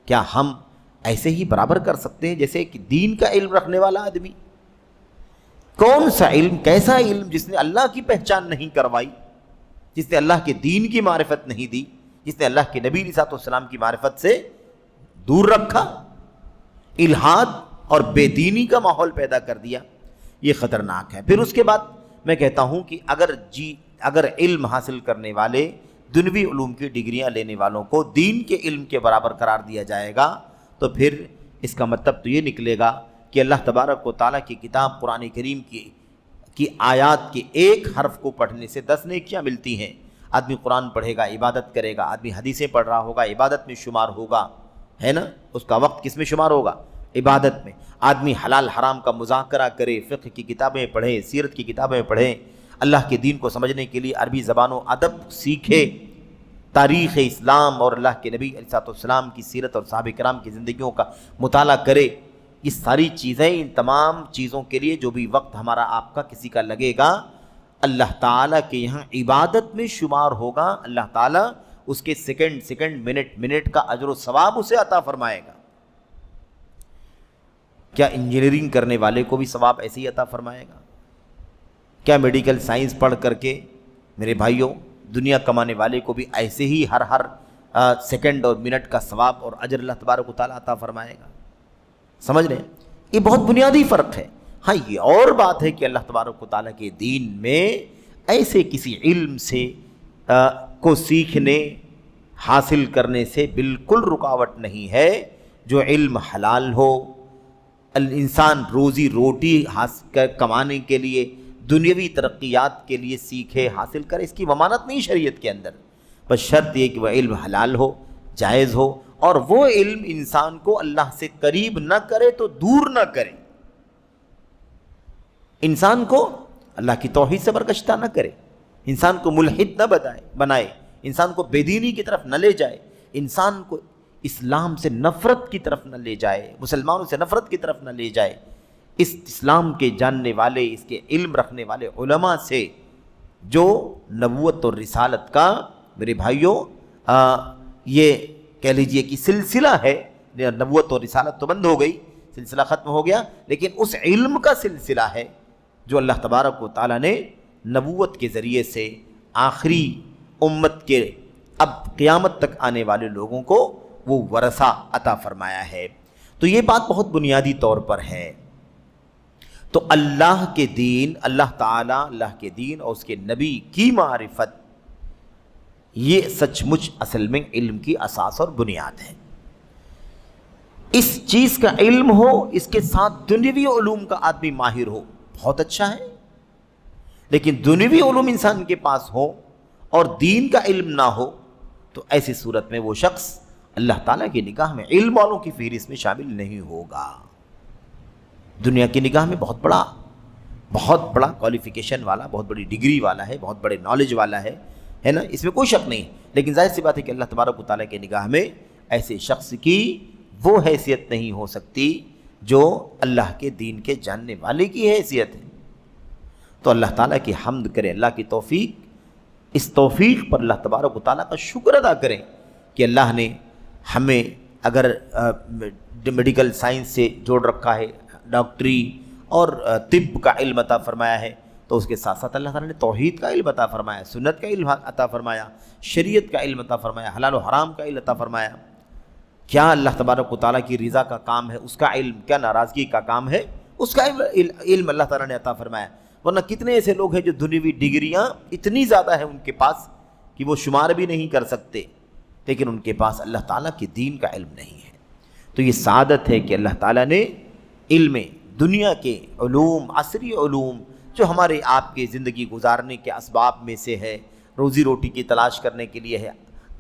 Speaker 2: کیا ہم ایسے ہی برابر کر سکتے ہیں جیسے کہ دین کا علم رکھنے والا آدمی؟ کون سا علم، کیسا علم جس نے اللہ کی پہچان نہیں کروائی، جس نے اللہ کے دین کی معرفت نہیں دی، جس نے اللہ کے نبی علیہ السلام کی معرفت سے دور رکھا، الحاد اور بے دینی کا ماحول پیدا کر دیا، یہ خطرناک ہے۔ پھر اس کے بعد میں کہتا ہوں کہ اگر علم حاصل کرنے والے، دنیوی علوم کی ڈگریاں لینے والوں کو دین کے علم کے برابر قرار دیا جائے گا تو پھر اس کا مطلب تو یہ نکلے گا کہ اللہ تبارک و تعالیٰ کی کتاب قرآن کریم کی آیات کے ایک حرف کو پڑھنے سے 10 نیکیاں ملتی ہیں۔ آدمی قرآن پڑھے گا، عبادت کرے گا، آدمی حدیثیں پڑھ رہا ہوگا، عبادت میں شمار ہوگا، ہے نا؟ اس کا وقت کس میں شمار ہوگا؟ عبادت میں۔ آدمی حلال حرام کا مذاکرہ کرے، فقہ کی کتابیں پڑھے، سیرت کی کتابیں پڑھے، اللہ کے دین کو سمجھنے کے لیے عربی زبان و ادب سیکھے، تاریخ اسلام اور اللہ کے نبی علیہ السلام کی سیرت اور صحابہ کرام کی زندگیوں کا مطالعہ کرے۔ یہ ساری چیزیں، ان تمام چیزوں کے لیے جو بھی وقت ہمارا آپ کا کسی کا لگے گا، اللہ تعالیٰ کے یہاں عبادت میں شمار ہوگا، اللہ تعالیٰ اس کے سیکنڈ منٹ کا اجر و ثواب اسے عطا فرمائے گا۔ کیا انجینئرنگ کرنے والے کو بھی ثواب ایسے ہی عطا فرمائے گا؟ کیا میڈیکل سائنس پڑھ کر کے میرے بھائیوں دنیا کمانے والے کو بھی ایسے ہی ہر سیکنڈ اور منٹ کا ثواب اور اجر اللہ تبارک و تعالیٰ عطا فرمائے گا؟ سمجھ رہے ہیں؟ یہ بہت بنیادی فرق ہے۔ ہاں، یہ اور بات ہے کہ اللہ تبارک و تعالیٰ کے دین میں ایسے کسی علم سے کو سیکھنے، حاصل کرنے سے بالکل رکاوٹ نہیں ہے جو علم حلال ہو، انسان روزی روٹی کمانے کے لیے، دنیاوی ترقیات کے لیے سیکھے، حاصل کرے، اس کی ممانعت نہیں شریعت کے اندر، بس شرط یہ کہ وہ علم حلال ہو، جائز ہو، اور وہ علم انسان کو اللہ سے قریب نہ کرے تو دور نہ کرے، انسان کو اللہ کی توحید سے برگشتہ نہ کرے، انسان کو ملحد نہ بنائے، انسان کو بے دینی کی طرف نہ لے جائے، انسان کو اسلام سے نفرت کی طرف نہ لے جائے، مسلمانوں سے نفرت کی طرف نہ لے جائے۔ اس اسلام کے جاننے والے، اس کے علم رکھنے والے علماء سے جو نبوت اور رسالت کا میرے بھائیوں یہ کہہ لیجئے کہ سلسلہ ہے، نبوت اور رسالت تو بند ہو گئی، سلسلہ ختم ہو گیا، لیکن اس علم کا سلسلہ ہے جو اللہ تبارک و تعالیٰ نے نبوت کے ذریعے سے آخری امت کے اب قیامت تک آنے والے لوگوں کو وہ ورثہ عطا فرمایا ہے۔ تو یہ بات بہت بنیادی طور پر ہے۔ تو اللہ کے دین، اللہ تعالیٰ، اللہ کے دین اور اس کے نبی کی معرفت، یہ سچ مچ اصل میں علم کی اساس اور بنیاد ہے۔ اس چیز کا علم ہو، اس کے ساتھ دنیوی علوم کا آدمی ماہر ہو، بہت اچھا ہے، لیکن دنیوی علوم انسان کے پاس ہو اور دین کا علم نہ ہو تو ایسی صورت میں وہ شخص اللہ تعالیٰ کی نگاہ میں علم والوں کی فہرست میں شامل نہیں ہوگا۔ دنیا کی نگاہ میں بہت بڑا کوالیفیکیشن والا، بہت بڑی ڈگری والا ہے، بہت بڑے نالج والا ہے نا، اس میں کوئی شک نہیں، لیکن ظاہر سی بات ہے کہ اللہ تبارک و تعالیٰ کی نگاہ میں ایسے شخص کی وہ حیثیت نہیں ہو سکتی جو اللہ کے دین کے جاننے والے کی حیثیت ہے۔ تو اللہ تعالیٰ کی حمد کریں، اللہ کی توفیق، اس توفیق پر اللہ تبارک و تعالیٰ کا شکر ادا کریں کہ اللہ نے ہمیں اگر میڈیکل سائنس سے جوڑ رکھا ہے، ڈاکٹری اور طب کا علم عطا فرمایا ہے، تو اس کے ساتھ ساتھ اللہ تعالیٰ نے توحید کا علم عطا فرمایا، سنت کا علم عطا فرمایا، شریعت کا علم عطا فرمایا، حلال و حرام کا علم عطا فرمایا۔ کیا اللہ تبارک و تعالیٰ کی رضا کا کام ہے اس کا علم، کیا ناراضگی کا کام ہے اس کا علم اللہ تعالیٰ نے عطا فرمایا۔ ورنہ کتنے ایسے لوگ ہیں جو دنیوی ڈگریاں اتنی زیادہ ہیں ان کے پاس کہ وہ شمار بھی نہیں کر سکتے، لیکن ان کے پاس اللہ تعالیٰ کے دین کا علم نہیں ہے۔ تو یہ سعادت ہے کہ اللہ تعالیٰ نے علم دنیا کے علوم، عصری علوم جو ہمارے آپ کے زندگی گزارنے کے اسباب میں سے ہے، روزی روٹی کی تلاش کرنے کے لیے ہے،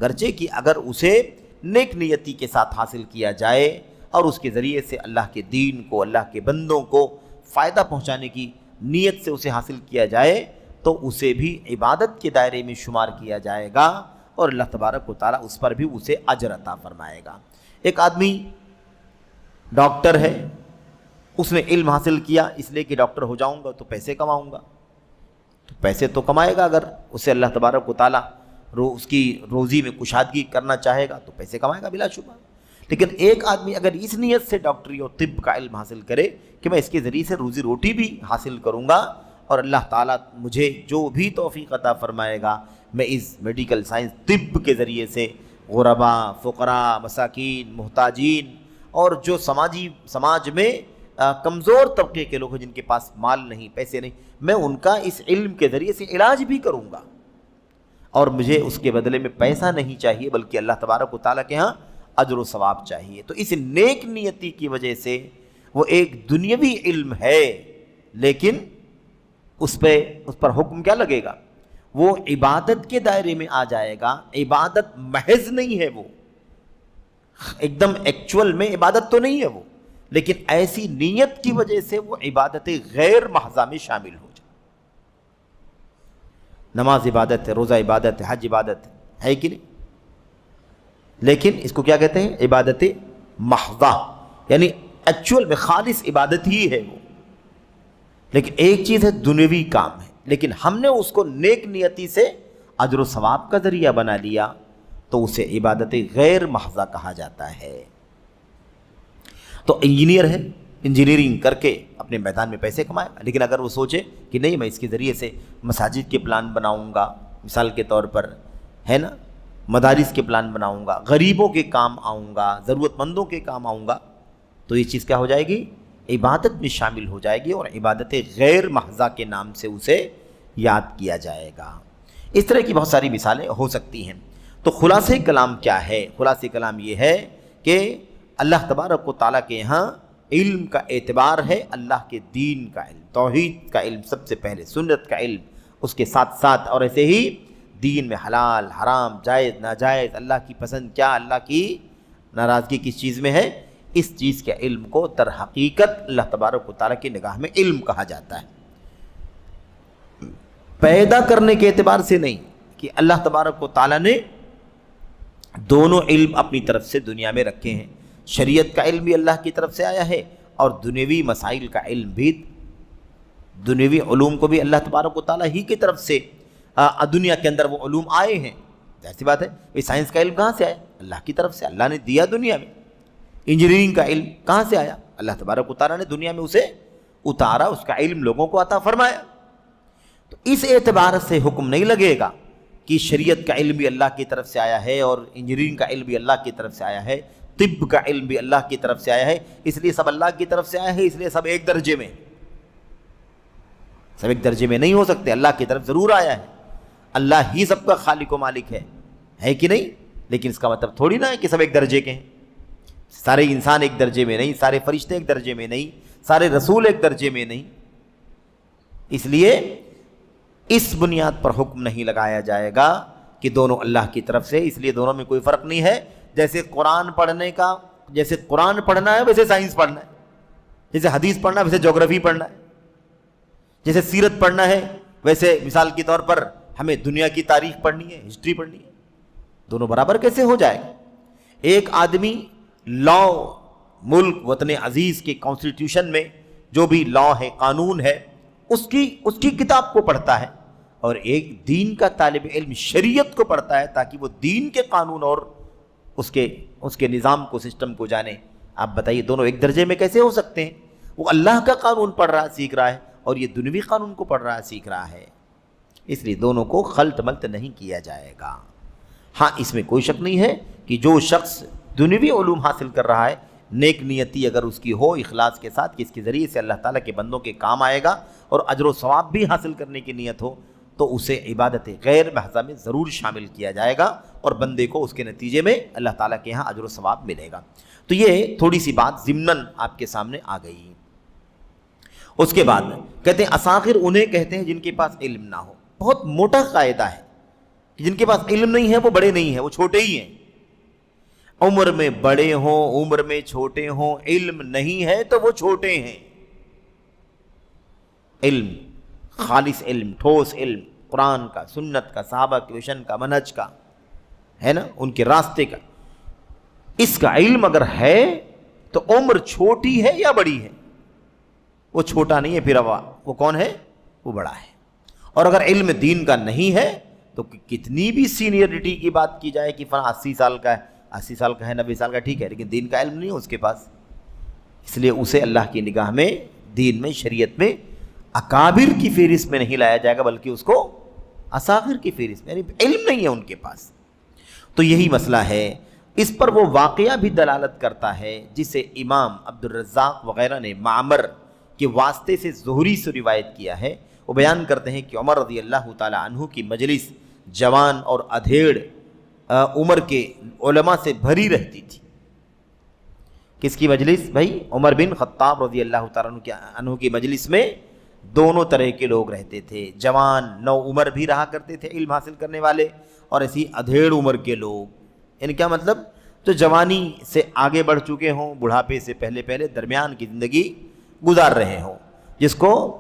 Speaker 2: گرچہ کہ اگر اسے نیک نیتی کے ساتھ حاصل کیا جائے اور اس کے ذریعے سے اللہ کے دین کو، اللہ کے بندوں کو فائدہ پہنچانے کی نیت سے اسے حاصل کیا جائے تو اسے بھی عبادت کے دائرے میں شمار کیا جائے گا اور اللہ تبارک و تعالیٰ اس پر بھی اسے اجر عطا فرمائے گا۔ ایک آدمی ڈاکٹر ہے، اس نے علم حاصل کیا اس لیے کہ ڈاکٹر ہو جاؤں گا تو پیسے کماؤں گا، تو پیسے تو کمائے گا، اگر اسے اللہ تبارک و تعالیٰ اس کی روزی میں کشادگی کرنا چاہے گا تو پیسے کمائے گا بلا شبہ۔ لیکن ایک آدمی اگر اس نیت سے ڈاکٹری اور طب کا علم حاصل کرے کہ میں اس کے ذریعے سے روزی روٹی بھی حاصل کروں گا اور اللہ تعالیٰ مجھے جو بھی توفیق عطا فرمائے گا میں اس میڈیکل سائنس طب کے ذریعے سے غربا، فقراء، مساکین، محتاجین اور جو سماج میں کمزور طبقے کے لوگ ہیں جن کے پاس مال نہیں، پیسے نہیں، میں ان کا اس علم کے ذریعے سے علاج بھی کروں گا اور مجھے اس کے بدلے میں پیسہ نہیں چاہیے بلکہ اللہ تبارک و تعالیٰ کے ہاں اجر و ثواب چاہیے۔ تو اس نیک نیتی کی وجہ سے وہ ایک دنیاوی علم ہے لیکن اس پر حکم کیا لگے گا؟ وہ عبادت کے دائرے میں آ جائے گا۔ عبادت محض نہیں ہے، وہ ایک دم ایکچول میں عبادت تو نہیں ہے وہ، لیکن ایسی نیت کی وجہ سے وہ عبادت غیر محضہ میں شامل ہو جائے۔ نماز عبادت ہے، روزہ عبادت ہے، حج عبادت ہے کہ نہیں؟ لیکن اس کو کیا کہتے ہیں؟ عبادت محضہ، یعنی ایکچول میں خالص عبادت ہی ہے وہ، لیکن ایک چیز ہے دنیوی کام ہے، لیکن ہم نے اس کو نیک نیتی سے اجر و ثواب کا ذریعہ بنا لیا تو اسے عبادت غیر محضہ کہا جاتا ہے۔ تو انجینئر ہے، انجینئرنگ کر کے اپنے میدان میں پیسے کمائے، لیکن اگر وہ سوچے کہ نہیں میں اس کے ذریعے سے مساجد کے پلان بناؤں گا، مثال کے طور پر ہے نا، مدارس کے پلان بناؤں گا، غریبوں کے کام آؤں گا، ضرورت مندوں کے کام آؤں گا، تو یہ چیز کیا ہو جائے گی؟ عبادت میں شامل ہو جائے گی اور عبادت غیر محضہ کے نام سے اسے یاد کیا جائے گا۔ اس طرح کی بہت ساری مثالیں ہو سکتی ہیں۔ تو خلاصہ کلام کیا ہے؟ خلاصہ کلام یہ ہے کہ اللہ تبارک و تعالیٰ کے یہاں علم کا اعتبار ہے اللہ کے دین کا علم، توحید کا علم سب سے پہلے، سنت کا علم اس کے ساتھ ساتھ، اور ایسے ہی دین میں حلال، حرام، جائز، ناجائز، اللہ کی پسند کیا، اللہ کی ناراضگی کس چیز میں ہے، اس چیز کے علم کو در حقیقت اللہ تبارک و تعالیٰ کی نگاہ میں علم کہا جاتا ہے۔ پیدا کرنے کے اعتبار سے نہیں کہ اللہ تبارک و تعالیٰ نے دونوں علم اپنی طرف سے دنیا میں رکھے ہیں، شریعت کا علم بھی اللہ کی طرف سے آیا ہے اور دنیوی مسائل کا علم بھی، دنیوی علوم کو بھی اللہ تبارک و تعالیٰ ہی کی طرف سے دنیا کے اندر وہ علوم آئے ہیں۔ ایسی بات ہے، یہ سائنس کا علم کہاں سے آیا؟ اللہ کی طرف سے، اللہ نے دیا دنیا میں۔ انجینئرنگ کا علم کہاں سے آیا؟ اللہ تبارک و تعالیٰ نے دنیا میں اسے اتارا، اس کا علم لوگوں کو عطا فرمایا۔ تو اس اعتبار سے حکم نہیں لگے گا کہ شریعت کا علم بھی اللہ کی طرف سے آیا ہے اور انجینئرنگ کا علم بھی اللہ کی طرف سے آیا ہے، طب کا علم بھی اللہ کی طرف سے آیا ہے، اس لیے سب اللہ کی طرف سے آیا ہے، اس لیے سب ایک درجے میں، سب ایک درجے میں نہیں ہو سکتے۔ اللہ کی طرف ضرور آیا ہے، اللہ ہی سب کا خالق و مالک ہے کہ نہیں؟ لیکن اس کا مطلب تھوڑی نہ ہے کہ سب ایک درجے کے ہیں، سارے انسان ایک درجے میں نہیں، سارے فرشتے ایک درجے میں نہیں، سارے رسول ایک درجے میں نہیں۔ اس لیے اس بنیاد پر حکم نہیں لگایا جائے گا کہ دونوں اللہ کی طرف سے، اس لیے دونوں میں کوئی فرق نہیں ہے۔ جیسے قرآن پڑھنا ہے ویسے سائنس پڑھنا ہے، جیسے حدیث پڑھنا ہے ویسے جغرافی پڑھنا ہے، جیسے سیرت پڑھنا ہے ویسے مثال کے طور پر ہمیں دنیا کی تاریخ پڑھنی ہے، ہسٹری پڑھنی ہے۔ دونوں برابر کیسے ہو جائے گا؟ ایک آدمی لا ملک وطن عزیز کے کانسٹیٹیوشن میں جو بھی لا ہے، قانون ہے، اس کی کتاب کو پڑھتا ہے، اور ایک دین کا طالب علم شریعت کو پڑھتا ہے تاکہ وہ دین کے قانون اور اس کے نظام کو، سسٹم کو جانے۔ آپ بتائیے دونوں ایک درجے میں کیسے ہو سکتے ہیں؟ وہ اللہ کا قانون پڑھ رہا سیکھ رہا ہے اور یہ دنیوی قانون کو پڑھ رہا سیکھ رہا ہے، اس لیے دونوں کو خلط ملط نہیں کیا جائے گا۔ ہاں اس میں کوئی شک نہیں ہے کہ جو شخص دنیوی علوم حاصل کر رہا ہے، نیک نیتی اگر اس کی ہو اخلاص کے ساتھ کہ اس کے ذریعے سے اللہ تعالیٰ کے بندوں کے کام آئے گا اور اجر و ثواب بھی حاصل کرنے کی نیت ہو، تو اسے عبادت غیر محضہ میں ضرور شامل کیا جائے گا اور بندے کو اس کے نتیجے میں اللہ تعالیٰ کے یہاں اجر و ثواب ملے گا۔ تو یہ تھوڑی سی بات ضمناً آپ کے سامنے آ گئی۔ اس کے بعد کہتے ہیں اصاغر انہیں کہتے ہیں جن کے پاس علم نہ ہو۔ بہت موٹا قاعدہ ہے کہ جن کے پاس علم نہیں ہے وہ بڑے نہیں ہیں، وہ چھوٹے ہی ہیں۔ عمر میں بڑے ہوں، عمر میں چھوٹے ہوں، علم نہیں ہے تو وہ چھوٹے ہیں۔ علم، خالص علم، ٹھوس علم، قرآن کا، سنت کا، صحابہ کے ویژن کا، منہج کا، ہے نا، ان کے راستے کا، اس کا علم اگر ہے تو عمر چھوٹی ہے یا بڑی ہے؟ وہ چھوٹا نہیں ہے، پھر وہ کون ہے؟ وہ بڑا ہے۔ اور اگر علم دین کا نہیں ہے تو کتنی بھی سینئرٹی کی بات کی جائے کہ فلاں 80 سال کا ہے، 80 سال کا ہے، 90 سال کا، ٹھیک ہے، لیکن دین کا علم نہیں ہے اس کے پاس، اس لیے اسے اللہ کی نگاہ میں، دین میں، شریعت میں اکابر کی فہرست میں نہیں لایا جائے گا، بلکہ اس کو اصاغر کی فہرست میں، یعنی علم نہیں ہے ان کے پاس۔ تو یہی مسئلہ ہے۔ اس پر وہ واقعہ بھی دلالت کرتا ہے جسے امام عبدالرزاق وغیرہ نے معمر کے واسطے سے زہری سے روایت کیا ہے۔ وہ بیان کرتے ہیں کہ عمر رضی اللہ تعالی عنہ کی مجلس جوان اور ادھیڑ عمر کے علماء سے بھری رہتی تھی۔ کس کی مجلس؟ بھائی عمر بن خطاب رضی اللہ تعالیٰ عنہ کی مجلس میں دونوں طرح کے لوگ رہتے تھے، جوان نو عمر بھی رہا کرتے تھے علم حاصل کرنے والے، اور ایسی ادھیڑ عمر کے لوگ، یعنی کیا مطلب؟ جو جوانی سے آگے بڑھ چکے ہوں، بڑھاپے سے پہلے درمیان کی زندگی گزار رہے ہوں، جس کو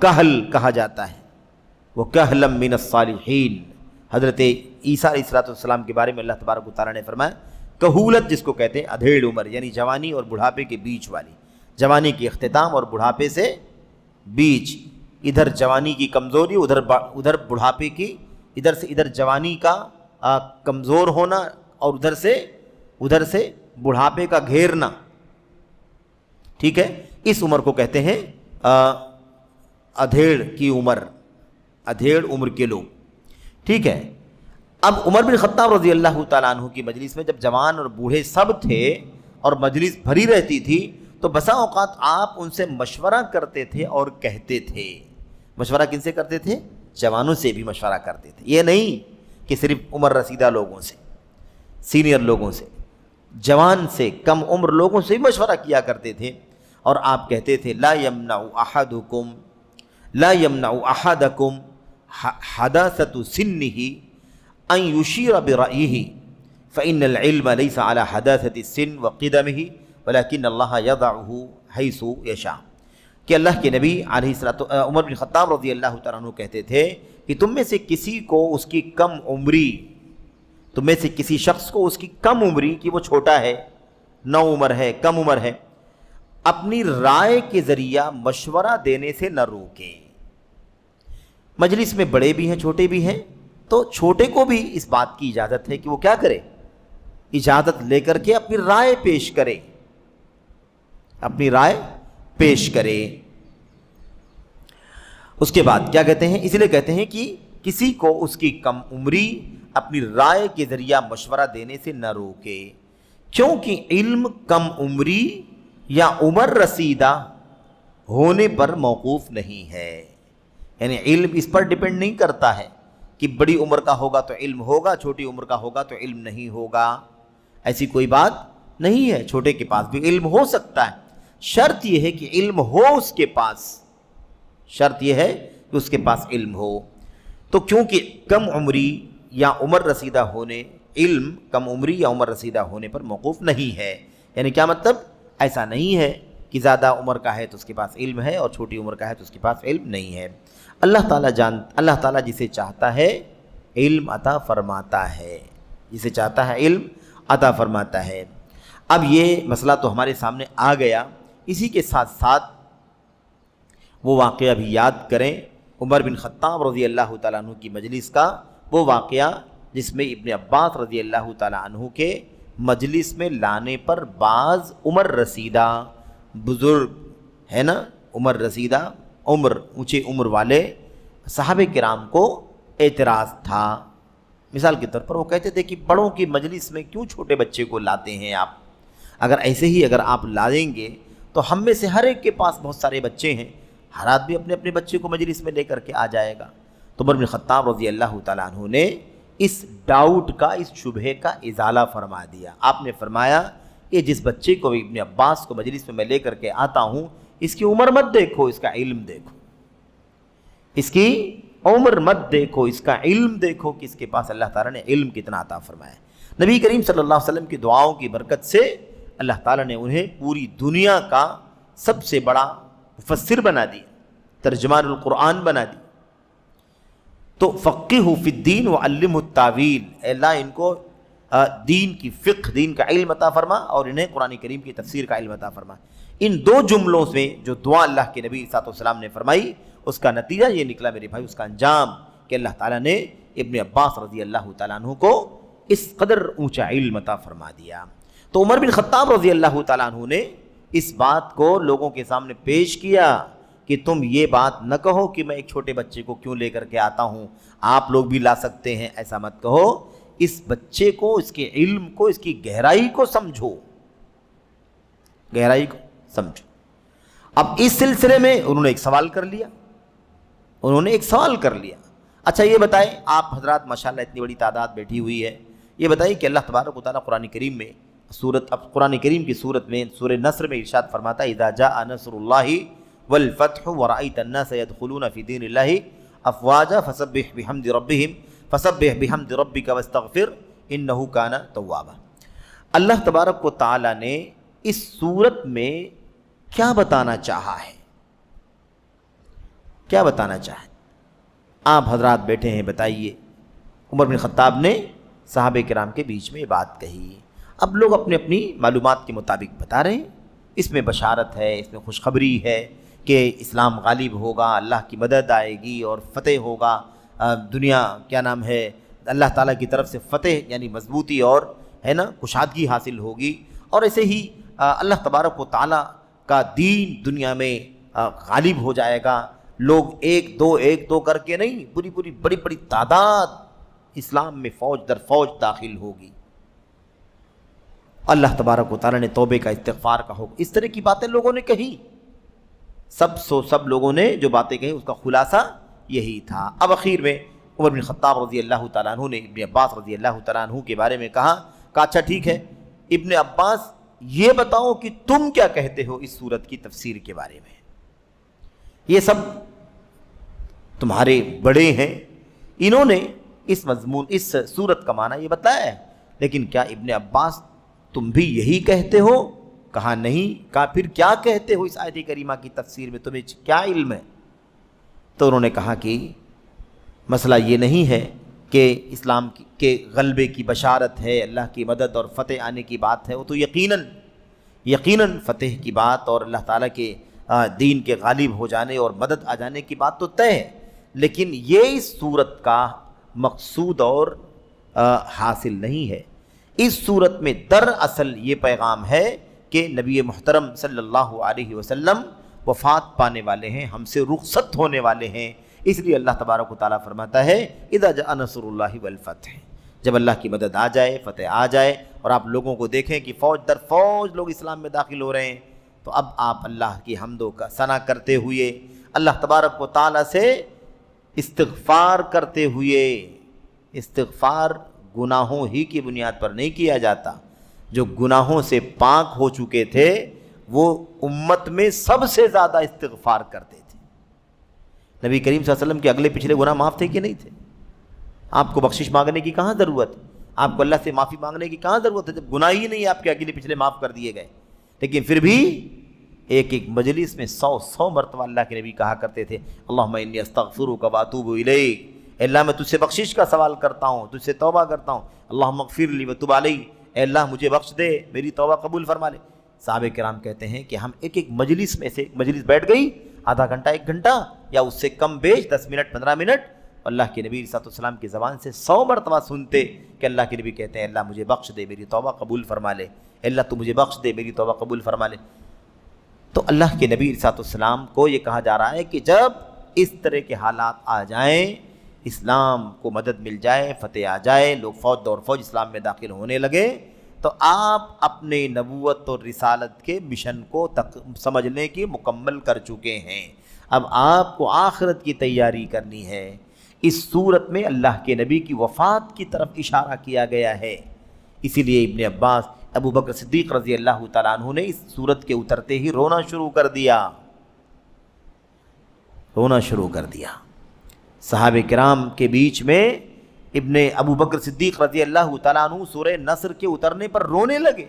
Speaker 2: کہل کہا جاتا ہے۔ وہ کہلم من الصالحین، حضرت عیسیٰ علیہ السلام کے بارے میں اللہ تبارک و تعالیٰ نے فرمایا کہولت جس کو کہتے ہیں ادھیڑ عمر، یعنی جوانی اور بڑھاپے کے بیچ والی، جوانی کے اختتام اور بڑھاپے سے بیچ، ادھر جوانی کی کمزوری، ادھر بڑھاپے کی، ادھر جوانی کا کمزور ہونا اور ادھر سے بڑھاپے کا گھیرنا، ٹھیک ہے، اس عمر کو کہتے ہیں ادھیڑ کی عمر، ادھیڑ عمر کے لوگ، ٹھیک ہے۔ اب عمر بن خطاب رضی اللہ تعالیٰ عنہ کی مجلس میں جب جوان اور بوڑھے سب تھے اور مجلس بھری رہتی تھی تو بسا اوقات آپ ان سے مشورہ کرتے تھے اور کہتے تھے۔ مشورہ کن سے کرتے تھے؟ جوانوں سے بھی مشورہ کرتے تھے، یہ نہیں کہ صرف عمر رسیدہ لوگوں سے، سینئر لوگوں سے، جوان سے، کم عمر لوگوں سے بھی مشورہ کیا کرتے تھے، اور آپ کہتے تھے لا یمنع احدکم حداثۃ سنہ ان یشیر برأیہ فإن العلم ليس على حداثة السن وقدمه ولكن اللہ یضعہ حیث یشاء، کہ اللہ کے نبی عمر بن خطاب رضی اللہ تعالیٰ عنہ کہتے تھے کہ تم میں سے کسی کو اس کی کم عمری، تم میں سے کسی شخص کو اس کی کم عمری کہ وہ چھوٹا ہے، نو عمر ہے، کم عمر ہے، اپنی رائے کے ذریعہ مشورہ دینے سے نہ روکے۔ مجلس میں بڑے بھی ہیں، چھوٹے بھی ہیں، تو چھوٹے کو بھی اس بات کی اجازت ہے کہ وہ کیا کرے؟ اجازت لے کر کے اپنی رائے پیش کرے، اپنی رائے پیش کرے۔ اس کے بعد کیا کہتے ہیں؟ اس لیے کہتے ہیں کہ کسی کو اس کی کم عمری اپنی رائے کے ذریعہ مشورہ دینے سے نہ روکے، کیونکہ علم کم عمری یا عمر رسیدہ ہونے پر موقوف نہیں ہے۔ یعنی علم اس پر ڈیپینڈ نہیں کرتا ہے کہ بڑی عمر کا ہوگا تو علم ہوگا، چھوٹی عمر کا ہوگا تو علم نہیں ہوگا، ایسی کوئی بات نہیں ہے۔ چھوٹے کے پاس بھی علم ہو سکتا ہے، شرط یہ ہے کہ علم ہو اس کے پاس، شرط یہ ہے کہ اس کے پاس علم ہو۔ تو کیونکہ کم عمری یا عمر رسیدہ ہونے، علم کم عمری یا عمر رسیدہ ہونے پر موقوف نہیں ہے۔ یعنی کیا مطلب؟ ایسا نہیں ہے کہ زیادہ عمر کا ہے تو اس کے پاس علم ہے اور چھوٹی عمر کا ہے تو اس کے پاس علم نہیں ہے۔ اللہ تعالیٰ جسے چاہتا ہے علم عطا فرماتا ہے، جسے چاہتا ہے علم عطا فرماتا ہے۔ اب یہ مسئلہ تو ہمارے سامنے آ گیا، اسی کے ساتھ ساتھ وہ واقعہ بھی یاد کریں عمر بن خطاب رضی اللہ تعالیٰ عنہ کی مجلس کا، وہ واقعہ جس میں ابن عباس رضی اللہ تعالیٰ عنہ کے مجلس میں لانے پر بعض عمر رسیدہ بزرگ ہے نا، عمر رسیدہ اونچے عمر والے صحابہ کرام کو اعتراض تھا۔ مثال کے طور پر وہ کہتے تھے کہ بڑوں کی مجلس میں کیوں چھوٹے بچے کو لاتے ہیں آپ؟ اگر ایسے ہی اگر آپ لائیں گے تو ہم میں سے ہر ایک کے پاس بہت سارے بچے ہیں، ہر آدمی اپنے اپنے بچے کو مجلس میں لے کر کے آ جائے گا۔ تو عمر بن خطاب رضی اللہ تعالیٰ عنہ نے اس ڈاؤٹ کا، اس شبہے کا ازالہ فرما دیا۔ آپ نے فرمایا کہ جس بچے کو ابن عباس کو مجلس میں لے کر کے آتا ہوں، اس کی عمر مت دیکھو، اس کا علم دیکھو، اس کی عمر مت دیکھو، اس کا علم دیکھو کہ اس کے پاس اللہ تعالیٰ نے علم کتنا عطا فرمایا۔ نبی کریم صلی اللہ علیہ وسلم کی دعاؤں کی برکت سے اللہ تعالیٰ نے انہیں پوری دنیا کا سب سے بڑا مفسر بنا دیا، ترجمان القرآن بنا دی۔ تو فقہہ فی الدین وعلمہ التاویل، اے اللہ ان کو دین کی فقہ، دین کا علم عطا فرما، اور انہیں قرآن کریم کی تفسیر کا علم عطا فرما۔ ان دو جملوں میں جو دعا اللہ کے نبی صلی اللہ علیہ وسلم نے فرمائی، اس کا نتیجہ یہ نکلا میرے بھائی، اس کا انجام کہ اللہ تعالیٰ نے ابن عباس رضی اللہ تعالیٰ عنہ کو اس قدر اونچا علم عطا فرما دیا۔ تو عمر بن خطاب رضی اللہ تعالیٰ عنہ نے اس بات کو لوگوں کے سامنے پیش کیا کہ تم یہ بات نہ کہو کہ میں ایک چھوٹے بچے کو کیوں لے کر کے آتا ہوں، آپ لوگ بھی لا سکتے ہیں، ایسا مت کہو۔ اس بچے کو، اس کے علم کو، اس کی گہرائی کو سمجھو، گہرائی کو سمجھو۔ اب اس سلسلے میں انہوں نے ایک سوال کر لیا، اچھا یہ بتائیں آپ حضرات، ماشاءاللہ اتنی بڑی تعداد بیٹھی ہوئی ہے، یہ بتائیے کہ اللہ تبارک و تعالیٰ قرآن کریم میں قرآن کریم کی سورت میں سورہ نصر میں ارشاد فرماتا ہے اذا جاء نصر اللہ والفتح ورأيت الناس يدخلون في دين الله افواجا فسبح بحمد ربك واستغفر انه كان توابا۔ اللہ تبارک و تعالی نے اس سورت میں کیا بتانا چاہا ہے؟ کیا بتانا چاہے؟ آپ حضرات بیٹھے ہیں، بتائیے۔ عمر بن خطاب نے صحابہ کرام کے بیچ میں یہ بات کہی، اب لوگ اپنی اپنی معلومات کے مطابق بتا رہے ہیں۔ اس میں بشارت ہے، اس میں خوشخبری ہے کہ اسلام غالب ہوگا، اللہ کی مدد آئے گی اور فتح ہوگا، دنیا کیا نام ہے اللہ تعالیٰ کی طرف سے فتح یعنی مضبوطی اور ہے نا کشادگی حاصل ہوگی، اور ایسے ہی اللہ تبارک و تعالیٰ کا دین دنیا میں غالب ہو جائے گا۔ لوگ ایک دو کر کے نہیں، پوری بڑی تعداد اسلام میں فوج در فوج داخل ہوگی۔ اللہ تبارک و تعالیٰ نے توبے کا، استغفار کا حکم، اس طرح کی باتیں لوگوں نے کہی، سب لوگوں نے جو باتیں کہیں اس کا خلاصہ یہی تھا۔ اب اخیر میں عمر بن خطاب رضی اللہ تعالیٰ عنہ نے ابن عباس رضی اللہ تعالیٰ عنہ کے بارے میں کہا اچھا ٹھیک ہے ابن عباس یہ بتاؤ کہ تم کیا کہتے ہو اس سورت کی تفسیر کے بارے میں، یہ سب تمہارے بڑے ہیں، انہوں نے اس مضمون، اس سورت کا معنی یہ بتایا ہے، لیکن کیا ابن عباس تم بھی یہی کہتے ہو؟ کہا نہیں۔ کہا پھر کیا کہتے ہو اس آیت کریمہ کی تفسیر میں، تمہیں کیا علم ہے؟ تو انہوں نے کہا کہ مسئلہ یہ نہیں ہے کہ اسلام کے غلبے کی بشارت ہے، اللہ کی مدد اور فتح آنے کی بات ہے، وہ تو یقیناً فتح کی بات اور اللہ تعالیٰ کے دین کے غالب ہو جانے اور مدد آ جانے کی بات تو طے ہے، لیکن یہ اس صورت کا مقصود اور حاصل نہیں ہے۔ اس صورت میں دراصل یہ پیغام ہے کہ نبی محترم صلی اللہ علیہ وسلم وفات پانے والے ہیں، ہم سے رخصت ہونے والے ہیں۔ اس لیے اللہ تبارک و تعالیٰ فرماتا ہے اذا جاء نصر اللہ والفتح، جب اللہ کی مدد آ جائے، فتح آ جائے، اور آپ لوگوں کو دیکھیں کہ فوج در فوج لوگ اسلام میں داخل ہو رہے ہیں، تو اب آپ اللہ کی حمد و ثنا کرتے ہوئے، اللہ تبارک و تعالیٰ سے استغفار کرتے ہوئے، استغفار گناہوں ہی کی بنیاد پر نہیں کیا جاتا، جو گناہوں سے پاک ہو چکے تھے وہ امت میں سب سے زیادہ استغفار کرتے تھے۔ نبی کریم صلی اللہ علیہ وسلم کے اگلے پچھلے گناہ معاف تھے کہ نہیں تھے؟ آپ کو بخشش مانگنے کی کہاں ضرورت، آپ کو اللہ سے معافی مانگنے کی کہاں ضرورت ہے جب گناہ ہی نہیں آپ کے اگلے پچھلے معاف کر دیے گئے؟ لیکن پھر بھی ایک ایک مجلس میں 100 مرتبہ اللہ کے نبی کہا کرتے تھے اللہم انی استغفرک واتوب الیک، اے اللہ میں تجھ سے بخشش کا سوال کرتا ہوں، تجھ سے توبہ کرتا ہوں، اللہم اغفر لی وتب علی، اے اللہ مجھے بخش دے، میری توبہ قبول فرما لے۔ صحابہ کرام کہتے ہیں کہ ہم ایک ایک مجلس میں سے ایک مجلس بیٹھ گئی آدھا گھنٹہ 1 گھنٹہ یا اس سے کم بیش 10 منٹ 15 منٹ، اللہ کے نبی صلی اللہ علیہ وسلم کی زبان سے 100 مرتبہ سنتے کہ اللہ کے نبی کہتے ہیں اللہ مجھے بخش دے، میری توبہ قبول فرما لے، اللہ تو مجھے بخش دے، میری توبہ قبول فرما لے۔ تو اللہ کے نبی صلی اللہ علیہ وسلم کو یہ کہا جا رہا ہے کہ جب اس طرح کے حالات آ جائیں، اسلام کو مدد مل جائے، فتح آ جائے، لوگ فوج دور فوج اسلام میں داخل ہونے لگے، تو آپ اپنے نبوت اور رسالت کے مشن کو سمجھنے کی مکمل کر چکے ہیں۔ اب آپ کو آخرت کی تیاری کرنی ہے۔ اس صورت میں اللہ کے نبی کی وفات کی طرف اشارہ کیا گیا ہے، اسی لیے ابن عباس ابو بکر صدیق رضی اللہ تعالیٰ عنہ نے اس صورت کے اترتے ہی رونا شروع کر دیا، رونا شروع کر دیا۔ صحابہ کرام کے بیچ میں ابن ابو بکر صدیق رضی اللہ تعالیٰ عنہ سورہ نصر کے اترنے پر رونے لگے۔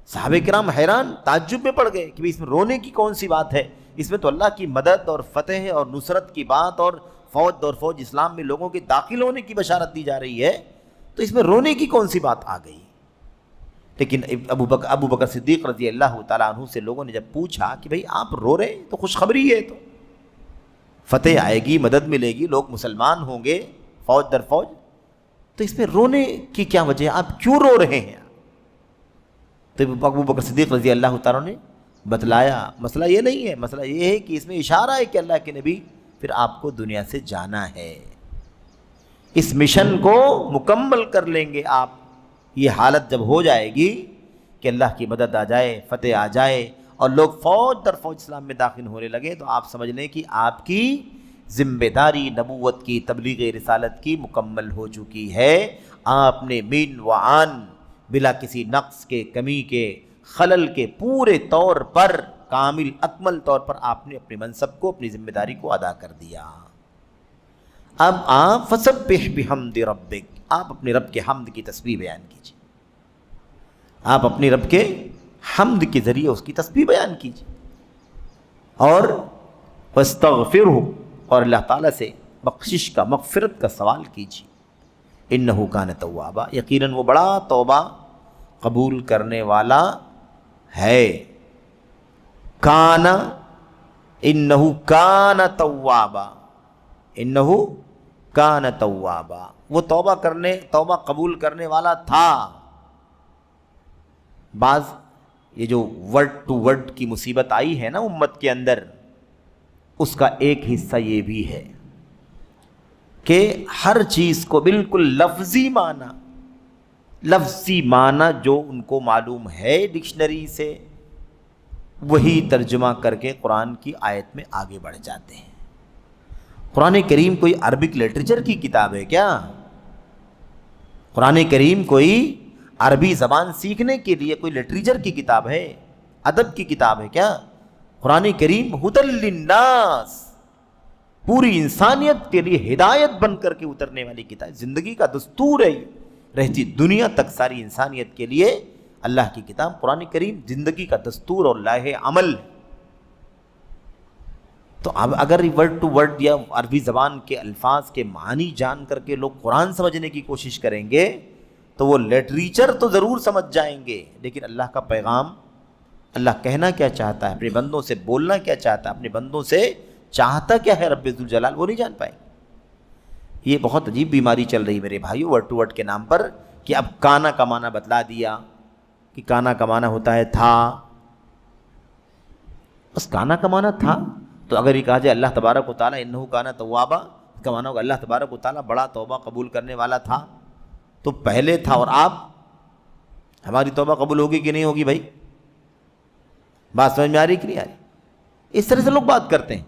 Speaker 2: صحابہ کرام حیران تعجب میں پڑ گئے کہ اس میں رونے کی کون سی بات ہے، اس میں تو اللہ کی مدد اور فتح اور نصرت کی بات اور فوج دور فوج اسلام میں لوگوں کے داخل ہونے کی بشارت دی جا رہی ہے، تو اس میں رونے کی کون سی بات آ گئی؟ لیکن ابو بکر صدیق رضی اللہ تعالیٰ عنہ سے لوگوں نے جب پوچھا کہ بھئی آپ رو رہے ہیں تو خوشخبری ہے، تو فتح آئے گی، مدد ملے گی، لوگ مسلمان ہوں گے فوج در فوج، تو اس میں رونے کی کیا وجہ ہے، آپ کیوں رو رہے ہیں؟ تو ابو بکر صدیق رضی اللہ تعالیٰ نے بتلایا مسئلہ یہ نہیں ہے، مسئلہ یہ ہے کہ اس میں اشارہ ہے کہ اللہ کے نبی پھر آپ کو دنیا سے جانا ہے، اس مشن کو مکمل کر لیں گے آپ۔ یہ حالت جب ہو جائے گی کہ اللہ کی مدد آ جائے، فتح آ جائے اور لوگ فوج در فوج اسلام میں داخل ہونے لگے، تو آپ سمجھ لیں کہ آپ کی ذمہ داری نبوت کی، تبلیغ رسالت کی مکمل ہو چکی ہے۔ آپ نے مین و عن بلا کسی نقص کے، کمی کے، خلل کے پورے طور پر، کامل اکمل طور پر آپ نے اپنے منصب کو، اپنی ذمہ داری کو ادا کر دیا۔ اب آپ فسبح بحمد ربک، آپ اپنے رب کے حمد کی تسبیح بیان کیجیے، آپ اپنے رب کے حمد کے ذریعے اس کی تسبیح بیان کیجیے، اور واستغفرہ، اور اللہ تعالیٰ سے بخشش کا، مغفرت کا سوال کیجیے۔ انہ کان توابا، یقیناً وہ بڑا توبہ قبول کرنے والا ہے۔ کانا، انہ کان توابا، انہ کان توابا، وہ توبہ قبول کرنے والا تھا۔ بعض یہ جو ورڈ ٹو ورڈ کی مصیبت آئی ہے نا امت کے اندر، اس کا ایک حصہ یہ بھی ہے کہ ہر چیز کو بالکل لفظی معنی جو ان کو معلوم ہے ڈکشنری سے، وہی ترجمہ کر کے قرآن کی آیت میں آگے بڑھ جاتے ہیں۔ قرآن کریم کوئی عربک لٹریچر کی کتاب ہے کیا؟ قرآن کریم کوئی عربی زبان سیکھنے کے لیے کوئی لٹریچر کی کتاب ہے، ادب کی کتاب ہے کیا؟ قرآن کریم ہدی للناس، پوری انسانیت کے لیے ہدایت بن کر کے اترنے والی کتاب، زندگی کا دستور ہے، رہتی دنیا تک ساری انسانیت کے لیے اللہ کی کتاب قرآن کریم زندگی کا دستور اور لائحہ عمل۔ تو اب اگر ورڈ ٹو ورڈ یا عربی زبان کے الفاظ کے معنی جان کر کے لوگ قرآن سمجھنے کی کوشش کریں گے تو وہ لٹریچر تو ضرور سمجھ جائیں گے، لیکن اللہ کا پیغام، اللہ کہنا کیا چاہتا ہے، اپنے بندوں سے بولنا کیا چاہتا ہے، اپنے بندوں سے چاہتا کیا ہے رب ذوالجلال، وہ نہیں جان پائیں گے۔ یہ بہت عجیب بیماری چل رہی میرے بھائیو ورڈ ٹو ورڈ کے نام پر، کہ اب کانا کا معنی بتلا دیا کہ کانا کا معنی ہوتا ہے تھا، بس کانا کا معنی تھا. تو اگر یہ کہا جائے اللہ تبارک و تعالیٰ انہ کانا توابا، اس کا معنی ہوگا اللہ تبارک و تعالیٰ بڑا توبہ قبول کرنے والا تھا. تو پہلے تھا اور آپ، ہماری توبہ قبول ہوگی کہ نہیں ہوگی بھائی؟ بات سمجھ میں آ رہی کہ نہیں آ رہی؟ اس طرح سے لوگ بات کرتے ہیں.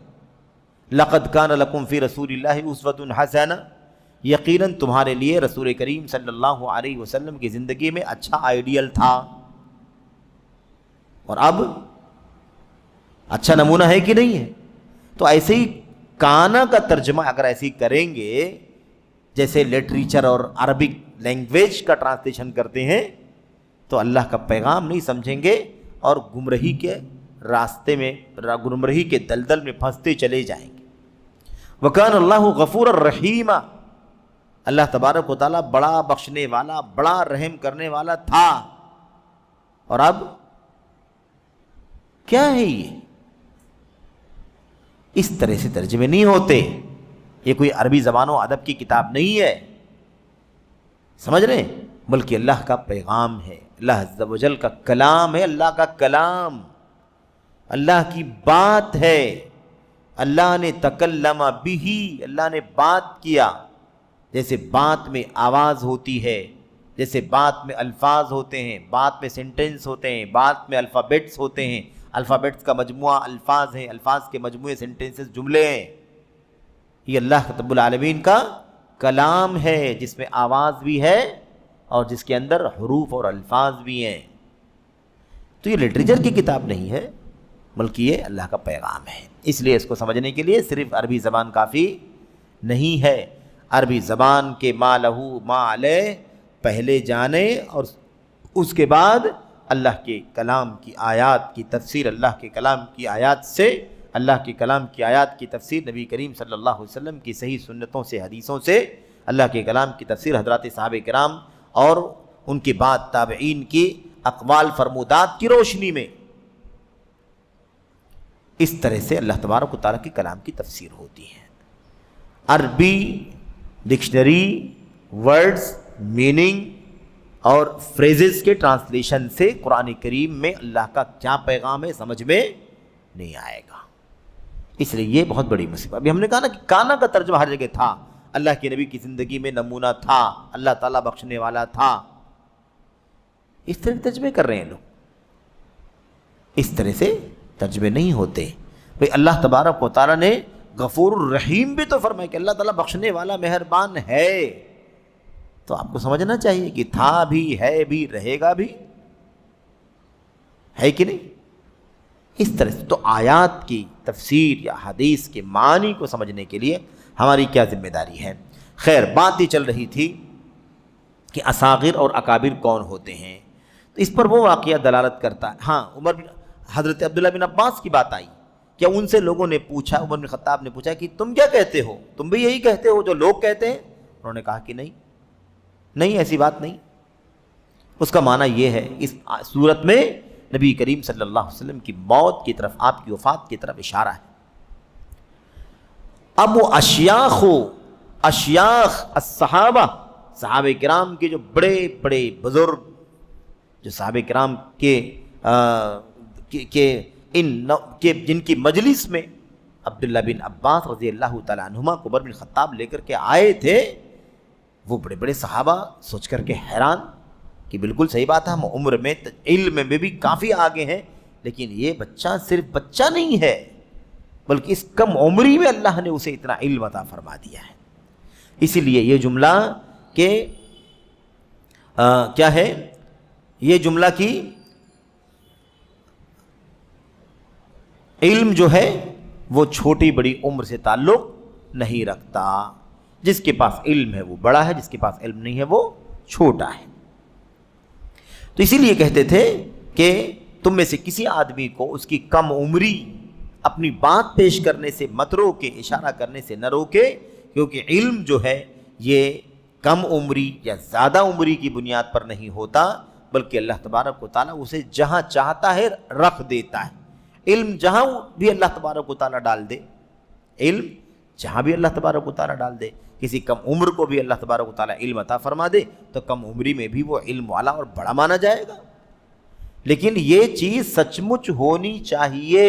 Speaker 2: لقد کان لکم فی رسول اللہ اسوۃ حسنہ، یقیناً تمہارے لیے رسول کریم صلی اللہ علیہ وسلم کی زندگی میں اچھا آئیڈیل تھا. اور اب اچھا نمونہ ہے کہ نہیں ہے؟ تو ایسے ہی کانا کا ترجمہ اگر ایسے ہی کریں گے جیسے لٹریچر اور عربک لینگویج کا ٹرانسلیشن کرتے ہیں تو اللہ کا پیغام نہیں سمجھیں گے اور گمراہی کے راستے میں، گمراہی کے دلدل میں پھنستے چلے جائیں گے. وَكَانَ اللَّهُ غَفُورًا رَحِيمًا، اللہ تبارک و تعالیٰ بڑا بخشنے والا، بڑا رحم کرنے والا تھا. اور اب کیا ہے یہ؟ اس طرح سے ترجمے نہیں ہوتے. یہ کوئی عربی زبان و ادب کی کتاب نہیں ہے، سمجھ رہے ہیں؟ بلکہ اللہ کا پیغام ہے، اللہ عز و جل کا کلام ہے، اللہ کا کلام، اللہ کی بات ہے. اللہ نے تکلم بہ، اللہ نے بات کیا. جیسے بات میں آواز ہوتی ہے، جیسے بات میں الفاظ ہوتے ہیں، بات میں سینٹنس ہوتے ہیں، بات میں الفابیٹس ہوتے ہیں. الفابیٹس کا مجموعہ الفاظ ہیں، الفاظ کے مجموعے سینٹنسز، جملے ہیں. یہ اللہ رب العالمین کا کلام ہے جس میں آواز بھی ہے اور جس کے اندر حروف اور الفاظ بھی ہیں. تو یہ لٹریچر کی کتاب نہیں ہے بلکہ یہ اللہ کا پیغام ہے. اس لیے اس کو سمجھنے کے لیے صرف عربی زبان کافی نہیں ہے. عربی زبان کے ما لہو ما علیہ پہلے جانے اور اس کے بعد اللہ کے کلام کی آیات کی تفسیر، اللہ کے کلام کی آیات سے، اللہ کے کلام کی آیات کی تفسیر نبی کریم صلی اللہ علیہ وسلم کی صحیح سنتوں سے، حدیثوں سے، اللہ کے کلام کی تفسیر حضرات صحابہ کرام اور ان کے بعد تابعین کی اقوال فرمودات کی روشنی میں. اس طرح سے اللہ تبارک و تعالیٰ کے کلام کی تفسیر ہوتی ہے. عربی ڈکشنری، ورڈز، میننگ اور فریزز کے ٹرانسلیشن سے قرآن کریم میں اللہ کا کیا پیغام ہے سمجھ میں نہیں آئے گا. اس لیے یہ بہت بڑی مصیبت. ابھی ہم نے کہا نا کہ کانا کا ترجمہ ہر جگہ تھا، اللہ کے نبی کی زندگی میں نمونہ تھا، اللہ تعالیٰ بخشنے والا تھا. اس طرح ترجمے کر رہے ہیں لوگ. اس طرح سے ترجمے نہیں ہوتے. بھئی اللہ تبارک و تعالیٰ نے غفور الرحیم بھی تو فرمایا کہ اللہ تعالیٰ بخشنے والا مہربان ہے. تو آپ کو سمجھنا چاہیے کہ تھا بھی، ہے بھی، رہے گا بھی، ہے کہ نہیں؟ اس طرح سے تو آیات کی تفسیر یا حدیث کے معنی کو سمجھنے کے لیے ہماری کیا ذمہ داری ہے؟ خیر، بات یہ چل رہی تھی کہ اصاغر اور اکابر کون ہوتے ہیں. تو اس پر وہ واقعہ دلالت کرتا ہے. ہاں، حضرت عبداللہ بن عباس کی بات آئی. کیا ان سے لوگوں نے پوچھا، عمر بن خطاب نے پوچھا کہ تم کیا کہتے ہو؟ تم بھی یہی کہتے ہو جو لوگ کہتے ہیں؟ انہوں نے کہا کہ نہیں، ایسی بات نہیں. اس کا معنی یہ ہے، اس صورت میں نبی کریم صلی اللہ علیہ وسلم کی موت کی طرف، آپ کی وفات کی طرف اشارہ ہے. اب وہ اشیاخ الصحابہ، صحابہ کرام کے جو بڑے بڑے بزرگ، جو صحابہ کرام کے جن کی مجلس میں عبداللہ بن عباس رضی اللہ تعالیٰ عنہما کو عمر بن خطاب لے کر کے آئے تھے، وہ بڑے بڑے صحابہ سوچ کر کے حیران کہ بالکل صحیح بات ہے، ہم عمر میں، علم میں بھی کافی آگے ہیں، لیکن یہ بچہ صرف بچہ نہیں ہے بلکہ اس کم عمری میں اللہ نے اسے اتنا علم عطا فرما دیا ہے. اسی لیے یہ جملہ کہ کیا ہے، یہ جملہ کی علم جو ہے وہ چھوٹی بڑی عمر سے تعلق نہیں رکھتا. جس کے پاس علم ہے وہ بڑا ہے، جس کے پاس علم نہیں ہے وہ چھوٹا ہے. تو اسی لیے کہتے تھے کہ تم میں سے کسی آدمی کو اس کی کم عمری اپنی بات پیش کرنے سے مت روکے، اشارہ کرنے سے نہ روکے، کیونکہ علم جو ہے یہ کم عمری یا زیادہ عمری کی بنیاد پر نہیں ہوتا، بلکہ اللہ تبارک و تعالیٰ اسے جہاں چاہتا ہے رکھ دیتا ہے. علم جہاں بھی اللہ تبارک و تعالیٰ ڈال دے، علم جہاں بھی اللہ تبارک و تعالیٰ ڈال دے. کسی کم عمر کو بھی اللہ تبارک و تعالیٰ علم عطا فرما دے تو کم عمری میں بھی وہ علم والا اور بڑا مانا جائے گا. لیکن یہ چیز سچ مچ ہونی چاہیے.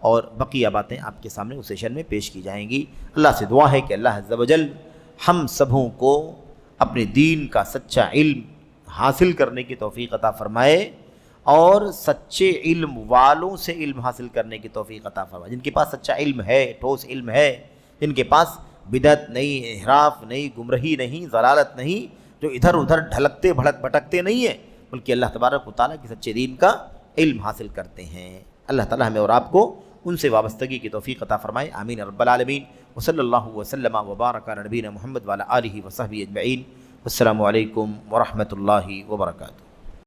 Speaker 2: اور بقیہ باتیں آپ کے سامنے اس سیشن میں پیش کی جائیں گی۔ اللہ سے دعا ہے کہ اللہ عز و جل ہم سبوں کو اپنے دین کا سچا علم حاصل کرنے کی توفیق عطا فرمائے اور سچے علم والوں سے علم حاصل کرنے کی توفیق عطا فرمائے، جن کے پاس سچا علم ہے، ٹھوس علم ہے، جن کے پاس بدعت نہیں، انحراف نہیں، گمراہی نہیں، ضلالت نہیں، جو ادھر ادھر ڈھلکتے بھٹکتے نہیں ہیں، بلکہ اللہ تبارک و تعالیٰ کے سچے دین کا علم حاصل کرتے ہیں۔ اللہ تعالیٰ ہمیں اور آپ کو ان سے وابستگی کی توفیق عطا فرمائے، آمین رب العالمین۔ وصلی اللہ وسلم وبارک علی نبینا محمد وعلی آلہ وصحبہ اجمعین۔ السلام علیکم ورحمۃ اللہ وبرکاتہ۔